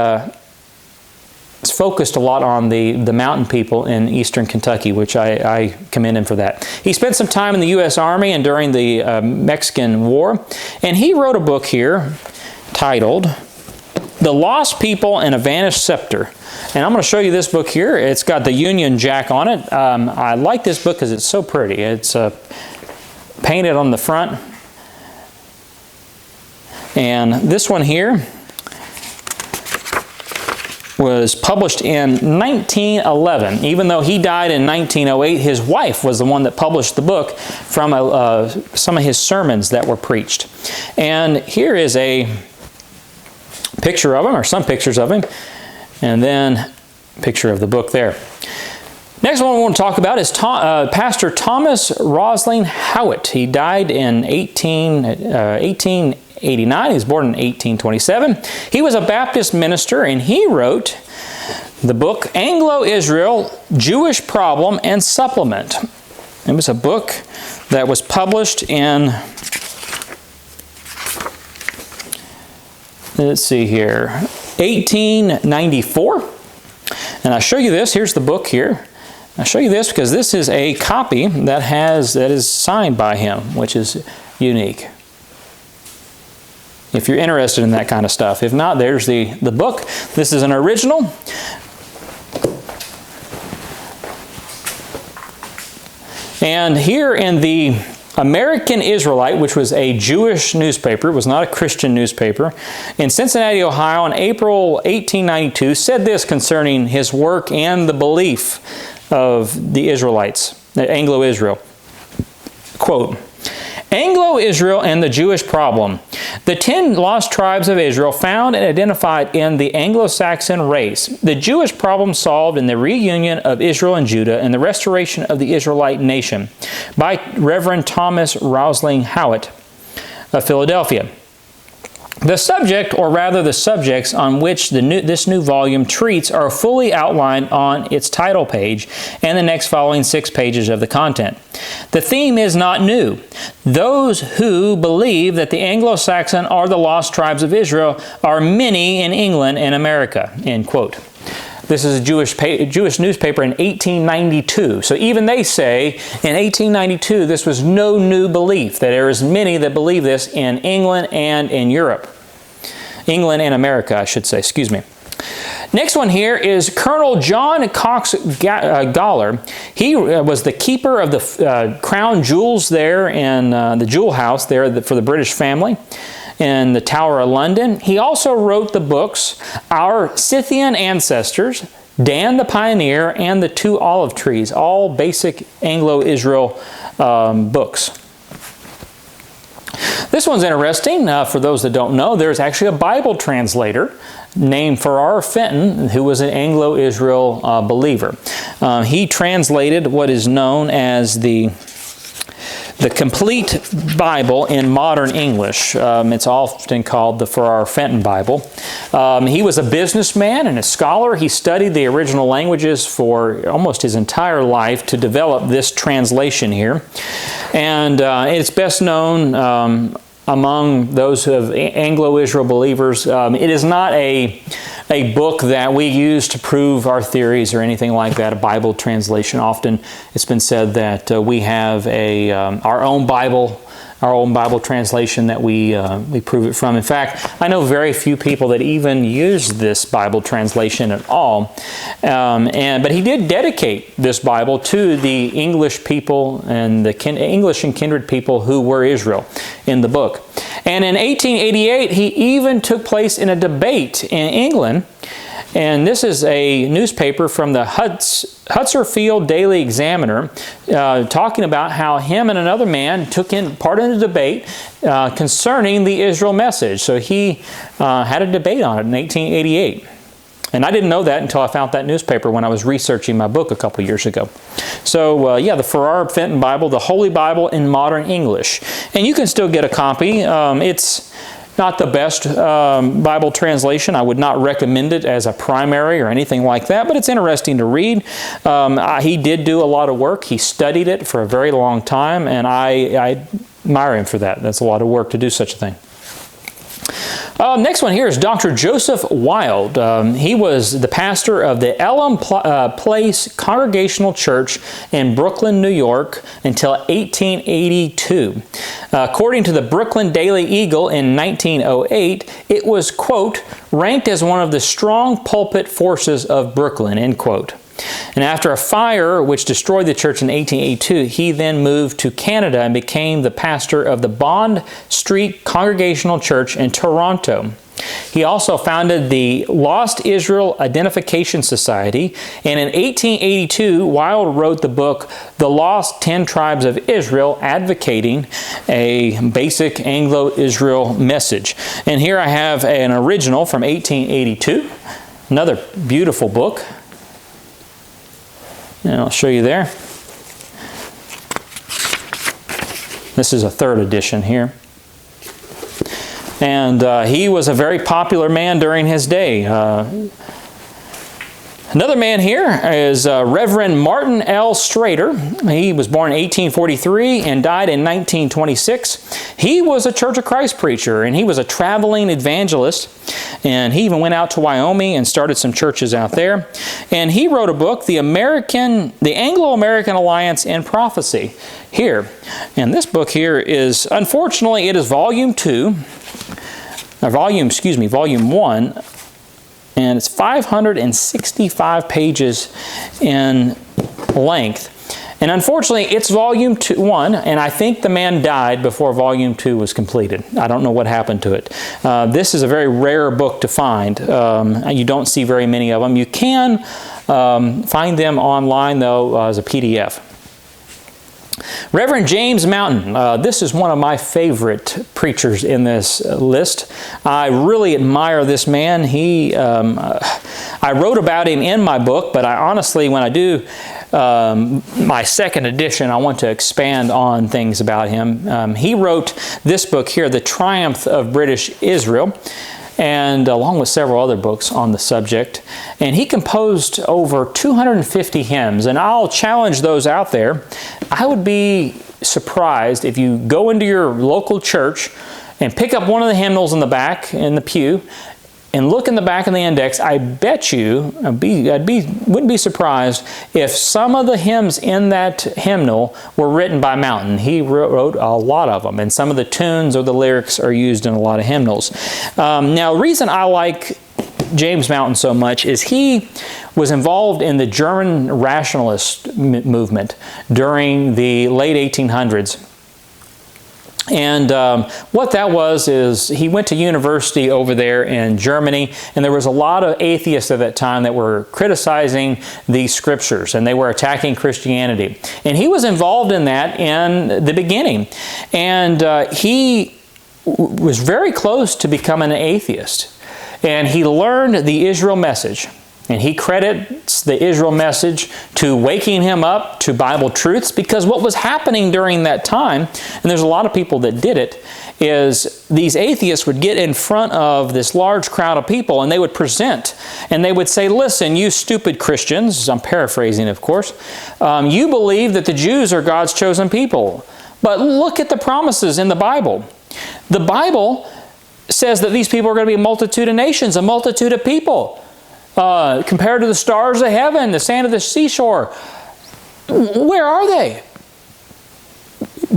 focused a lot on the mountain people in eastern Kentucky, which I commend him for that. He spent some time in the U.S. Army and during the Mexican War. And he wrote a book here titled The Lost People and a Vanished Scepter. And I'm going to show you this book here. It's got the Union Jack on it. I like this book because it's so pretty. It's painted on the front. And this one here was published in 1911. Even though he died in 1908, his wife was the one that published the book from some of his sermons that were preached. And here is a picture of him, or some pictures of him. And then a picture of the book there. Next one we want to talk about is Pastor Thomas Rosling Howitt. He died in 1889. He was born in 1827. He was a Baptist minister, and he wrote the book Anglo-Israel, Jewish Problem and Supplement. It was a book that was published in, let's see here, 1894. And I'll show you this. Here's the book here. I'll show you this because this is a copy that is signed by him, which is unique. If you're interested in that kind of stuff. If not, there's the book. This is an original. And here in the American Israelite, which was a Jewish newspaper, was not a Christian newspaper, in Cincinnati, Ohio, in April 1892, said this concerning his work and the belief of the Israelites, Anglo-Israel. Quote, Anglo-Israel and the Jewish problem. The 10 lost tribes of Israel found and identified in the Anglo-Saxon race. The Jewish problem solved in the reunion of Israel and Judah and the restoration of the Israelite nation by Reverend Thomas Rosling Howitt of Philadelphia. The subject, or rather the subjects on which this new volume treats, are fully outlined on its title page and the next following 6 pages of the content. The theme is not new. Those who believe that the Anglo-Saxon are the lost tribes of Israel are many in England and America. End quote. This is a Jewish newspaper in 1892. So even they say in 1892 this was no new belief, that there is many that believe this in England and in Europe. England and America, I should say. Excuse me. Next one here is Colonel John Cox Galler. He was the keeper of the crown jewels there in the jewel house there for the British family in the Tower of London. He also wrote the books Our Scythian Ancestors, Dan the Pioneer, and The Two Olive Trees, all basic Anglo-Israel books. This one's interesting. For those that don't know, there's actually a Bible translator named Farrar Fenton, who was an Anglo-Israel believer. He translated what is known as the complete Bible in modern English. It's often called the Farrar Fenton Bible. He was a businessman and a scholar. He studied the original languages for almost his entire life to develop this translation here. And it's best known among those who have Anglo-Israel believers. It is not a book that we use to prove our theories or anything like that, a Bible translation. Often it's been said that we have our own Bible translation that we prove it from. In fact, I know very few people that even use this Bible translation at all. But he did dedicate this Bible to the English people and the English and Kindred people who were Israel in the book. And in 1888, he even took place in a debate in England. And this is a newspaper from the Huddersfield Daily Examiner talking about how him and another man took part in a debate concerning the Israel message. So he had a debate on it in 1888. And I didn't know that until I found that newspaper when I was researching my book a couple years ago. So the Farrar Fenton Bible, the Holy Bible in modern English. And you can still get a copy. It's not the best Bible translation. I would not recommend it as a primary or anything like that, but it's interesting to read. He did do a lot of work. He studied it for a very long time, and I admire him for that. That's a lot of work to do such a thing. Next one here is Dr. Joseph Wild. He was the pastor of the Elam Place Congregational Church in Brooklyn, New York until 1882. According to the Brooklyn Daily Eagle in 1908, it was, quote, ranked as one of the strong pulpit forces of Brooklyn, end quote. And after a fire which destroyed the church in 1882, he then moved to Canada and became the pastor of the Bond Street Congregational Church in Toronto. He also founded the Lost Israel Identification Society, and in 1882, Wild wrote the book, The Lost 10 Tribes of Israel, advocating a basic Anglo-Israel message. And here I have an original from 1882, another beautiful book. And I'll show you there. This is a third edition here. And he was a very popular man during his day. Another man here is Reverend Martin L. Strader. He was born in 1843 and died in 1926. He was a Church of Christ preacher, and he was a traveling evangelist. And he even went out to Wyoming and started some churches out there. And he wrote a book, The Anglo-American Alliance in Prophecy, here. And this book here is, unfortunately, it is volume 1. And it's 565 pages in length. And unfortunately, it's volume 1, and I think the man died before volume 2 was completed. I don't know what happened to it. This is a very rare book to find. You don't see very many of them. You can find them online, though, as a PDF. Reverend James Mountain. This is one of my favorite preachers in this list. I really admire this man. I wrote about him in my book, but I honestly, when I do my second edition, I want to expand on things about him. He wrote this book here, The Triumph of British Israel, and along with several other books on the subject. And he composed over 250 hymns, and I'll challenge those out there. I would be surprised if you go into your local church and pick up one of the hymnals in the back, in the pew, and look in the back of the index. I bet you, wouldn't be surprised if some of the hymns in that hymnal were written by Mountain. He wrote a lot of them, and some of the tunes or the lyrics are used in a lot of hymnals. Now, the reason I like James Mountain so much is he was involved in the German rationalist movement during the late 1800s. And what that was is he went to university over there in Germany, and there was a lot of atheists at that time that were criticizing the Scriptures, and they were attacking Christianity. And he was involved in that in the beginning. And he was very close to becoming an atheist. And he learned the Israel message. And he credits the Israel message to waking him up to Bible truths, because what was happening during that time, and there's a lot of people that did it, is these atheists would get in front of this large crowd of people and they would present and they would say, listen, you stupid Christians, I'm paraphrasing of course, you believe that the Jews are God's chosen people. But look at the promises in the Bible. The Bible says that these people are going to be a multitude of nations, a multitude of people. Compared to the stars of heaven, the sand of the seashore. Where are they?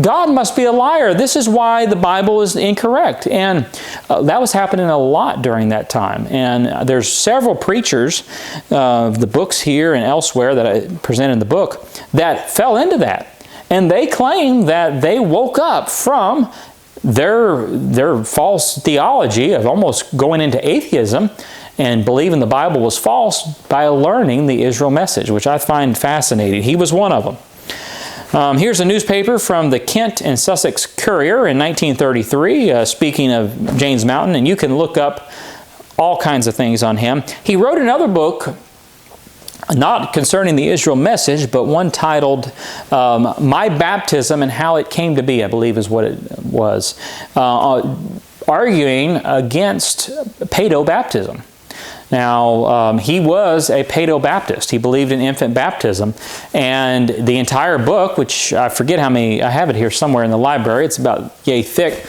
God must be a liar. This is why the Bible is incorrect. And that was happening a lot during that time. And there's several preachers of the books here and elsewhere that I present in the book that fell into that. And they claim that they woke up from their false theology of almost going into atheism and believing the Bible was false by learning the Israel message, which I find fascinating. He was one of them. Here's a newspaper from the Kent and Sussex Courier in 1933, speaking of James Mountain, and you can look up all kinds of things on him. He wrote another book, not concerning the Israel message, but one titled My Baptism and How It Came to Be, I believe is what it was, arguing against paedo-baptism. Now, he was a paedo-Baptist. He believed in infant baptism. And the entire book, which I forget how many, I have it here somewhere in the library, it's about yay thick.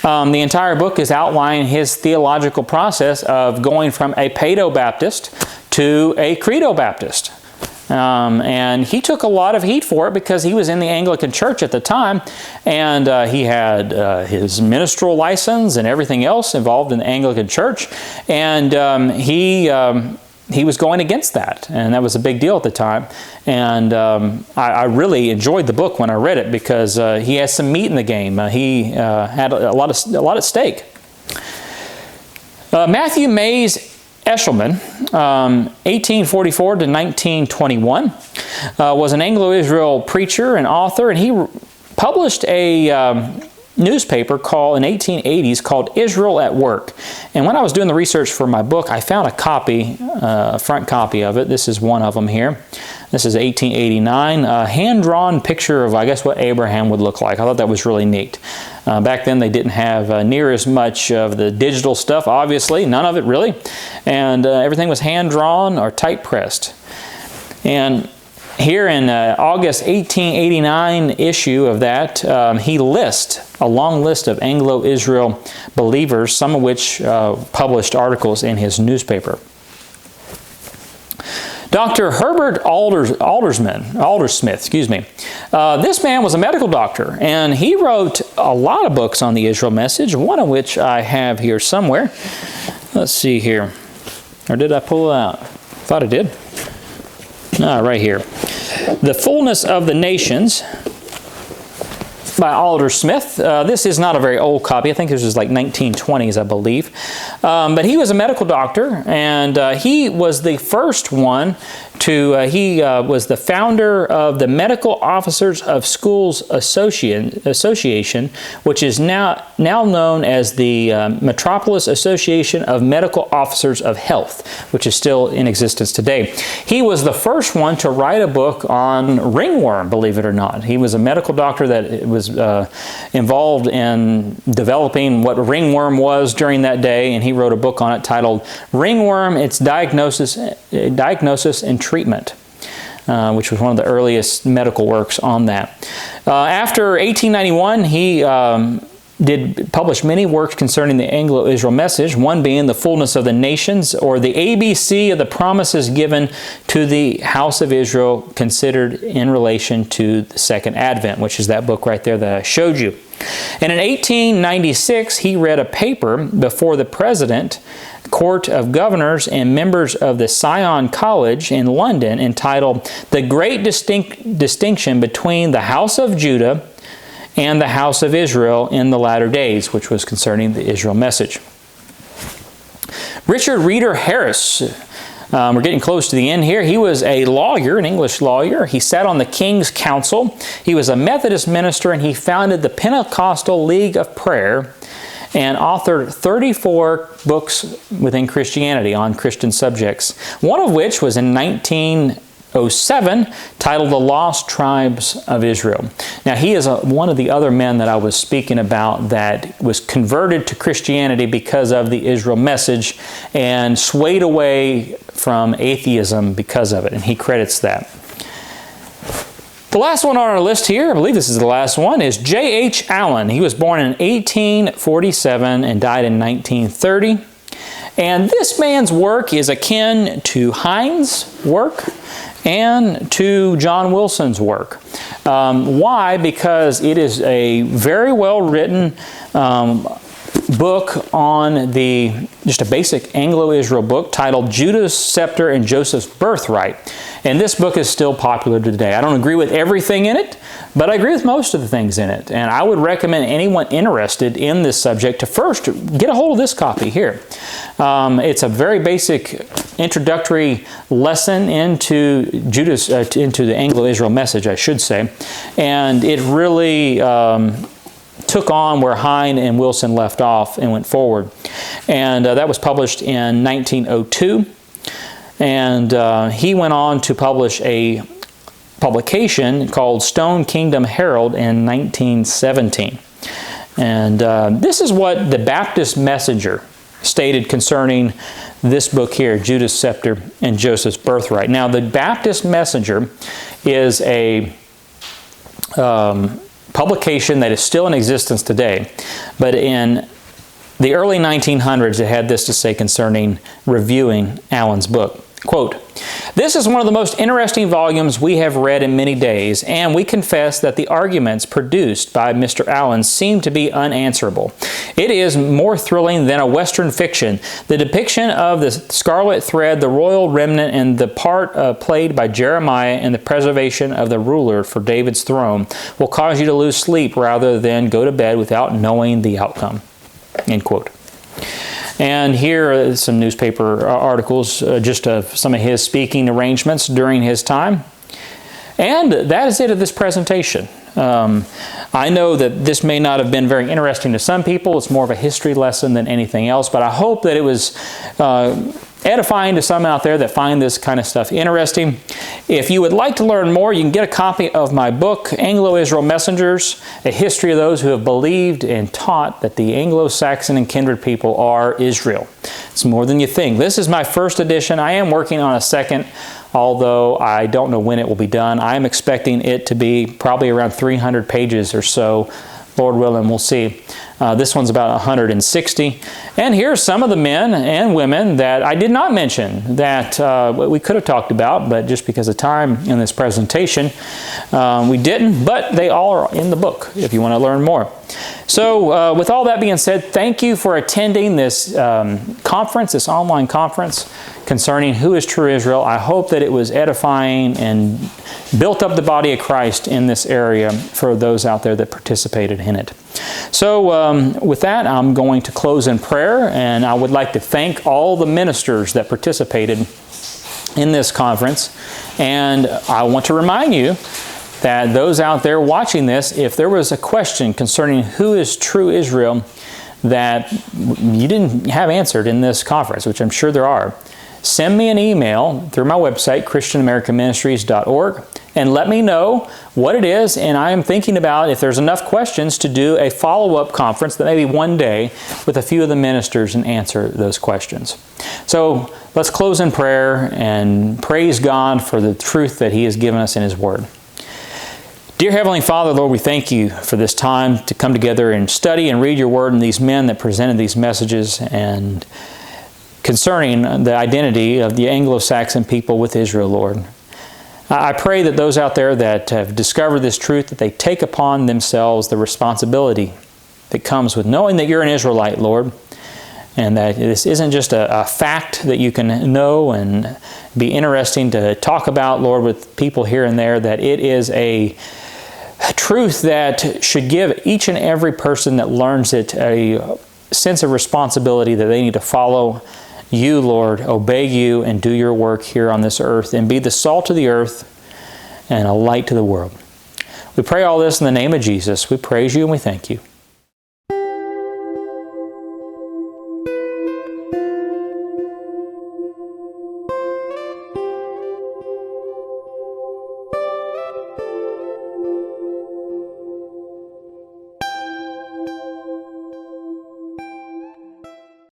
The entire book is outlining his theological process of going from a paedo-Baptist to a credo-Baptist. And he took a lot of heat for it because he was in the Anglican Church at the time, and he had his ministerial license and everything else involved in the Anglican Church, and he was going against that, and that was a big deal at the time. And I really enjoyed the book when I read it because he has some meat in the game. He had a lot at stake. Matthew Mays Eshelman, 1844 to 1921, was an Anglo-Israel preacher and author, and he published a newspaper in 1880s called Israel at Work. And when I was doing the research for my book, I found a copy, a front copy of it. This is one of them here. This is 1889, a hand-drawn picture of, I guess, what Abraham would look like. I thought that was really neat. Back then they didn't have near as much of the digital stuff, obviously, none of it really. And everything was hand-drawn or type-pressed. And here in August 1889 issue of that, he lists a long list of Anglo-Israel believers, some of which published articles in his newspaper. Dr. Herbert Aldersmith, excuse me. This man was a medical doctor, and he wrote a lot of books on the Israel message, one of which I have here somewhere. Let's see here. Or did I pull it out? Thought I did. Right here. The Fullness of the Nations by Aldersmith. This is not a very old copy. I think this was like 1920s, I believe. But he was a medical doctor, and he was the first one he was the founder of the Medical Officers of Schools Association, which is now known as the Metropolis Association of Medical Officers of Health, which is still in existence today. He was the first one to write a book on ringworm, believe it or not. He was a medical doctor that was involved in developing what ringworm was during that day, and he wrote a book on it titled Ringworm, Its Diagnosis and Treatment, which was one of the earliest medical works on that. After 1891, he did publish many works concerning the Anglo-Israel message, one being The Fullness of the Nations, or the ABC of the promises given to the house of Israel considered in relation to the Second Advent, which is that book right there that I showed you. And in 1896, he read a paper before the President, Court of Governors, and members of the Sion College in London entitled The Great Distinction Between the House of Judah and the House of Israel in the Latter Days, which was concerning the Israel message. Richard Reeder Harris, we're getting close to the end here. He was a lawyer, an English lawyer. He sat on the King's Council. He was a Methodist minister, and he founded the Pentecostal League of Prayer. and authored 34 books within Christianity on Christian subjects, one of which was in 1907, titled The Lost Tribes of Israel. Now, he is one of the other men that I was speaking about that was converted to Christianity because of the Israel message and swayed away from atheism because of it, and he credits that. The last one on our list here, I believe this is the last one, is J.H. Allen. He was born in 1847 and died in 1930. And this man's work is akin to Hines' work and to John Wilson's work. Why? Because it is a very well-written book on just a basic Anglo-Israel book titled Judah's Scepter and Joseph's Birthright. And this book is still popular today. I don't agree with everything in it, but I agree with most of the things in it. And I would recommend anyone interested in this subject to first get a hold of this copy here. It's a very basic introductory lesson into into the Anglo-Israel message, I should say. And it really took on where Hine and Wilson left off and went forward. And that was published in 1902. And he went on to publish a publication called Stone Kingdom Herald in 1917. And this is what the Baptist Messenger stated concerning this book here, Judah's Scepter and Joseph's Birthright. Now, the Baptist Messenger is a publication that is still in existence today, but in the early 1900s it had this to say concerning reviewing Allen's book. Quote, "This is one of the most interesting volumes we have read in many days, and we confess that the arguments produced by Mr. Allen seem to be unanswerable. It is more thrilling than a Western fiction. The depiction of the scarlet thread, the royal remnant, and the part played by Jeremiah in the preservation of the ruler for David's throne will cause you to lose sleep rather than go to bed without knowing the outcome." End quote. And here are some newspaper articles, just of some of his speaking arrangements during his time. And that is it of this presentation. I know that this may not have been very interesting to some people. It's more of a history lesson than anything else, but I hope that it was edifying to some out there that find this kind of stuff interesting. If you would like to learn more, you can get a copy of my book, Anglo-Israel Messengers, a history of those who have believed and taught that the Anglo-Saxon and Kindred people are Israel. It's more than you think. This is my first edition. I am working on a second, although I don't know when it will be done. I am expecting it to be probably around 300 pages or so. Lord willing, we'll see. This one's about 160. And here's some of the men and women that I did not mention that we could have talked about, but just because of time in this presentation, we didn't. But they all are in the book if you want to learn more. So with all that being said, thank you for attending this conference, this online conference concerning who is true Israel. I hope that it was edifying and built up the body of Christ in this area for those out there that participated in it. So with that, I'm going to close in prayer, and I would like to thank all the ministers that participated in this conference. And I want to remind you that those out there watching this, if there was a question concerning who is true Israel that you didn't have answered in this conference, which I'm sure there are, send me an email through my website, christianamericanministries.org, and let me know what it is. And I am thinking about, if there's enough questions, to do a follow-up conference that maybe one day with a few of the ministers and answer those questions. So let's close in prayer and praise God for the truth that He has given us in His Word. Dear Heavenly Father, Lord, we thank You for this time to come together and study and read Your Word, and these men that presented these messages and concerning the identity of the Anglo-Saxon people with Israel, Lord. I pray that those out there that have discovered this truth, that they take upon themselves the responsibility that comes with knowing that you're an Israelite, Lord, and that this isn't just a fact that you can know and be interesting to talk about, Lord, with people here and there, that it is a truth that should give each and every person that learns it a sense of responsibility that they need to follow You, Lord, obey You, and do Your work here on this earth, and be the salt of the earth and a light to the world. We pray all this in the name of Jesus. We praise You and we thank You.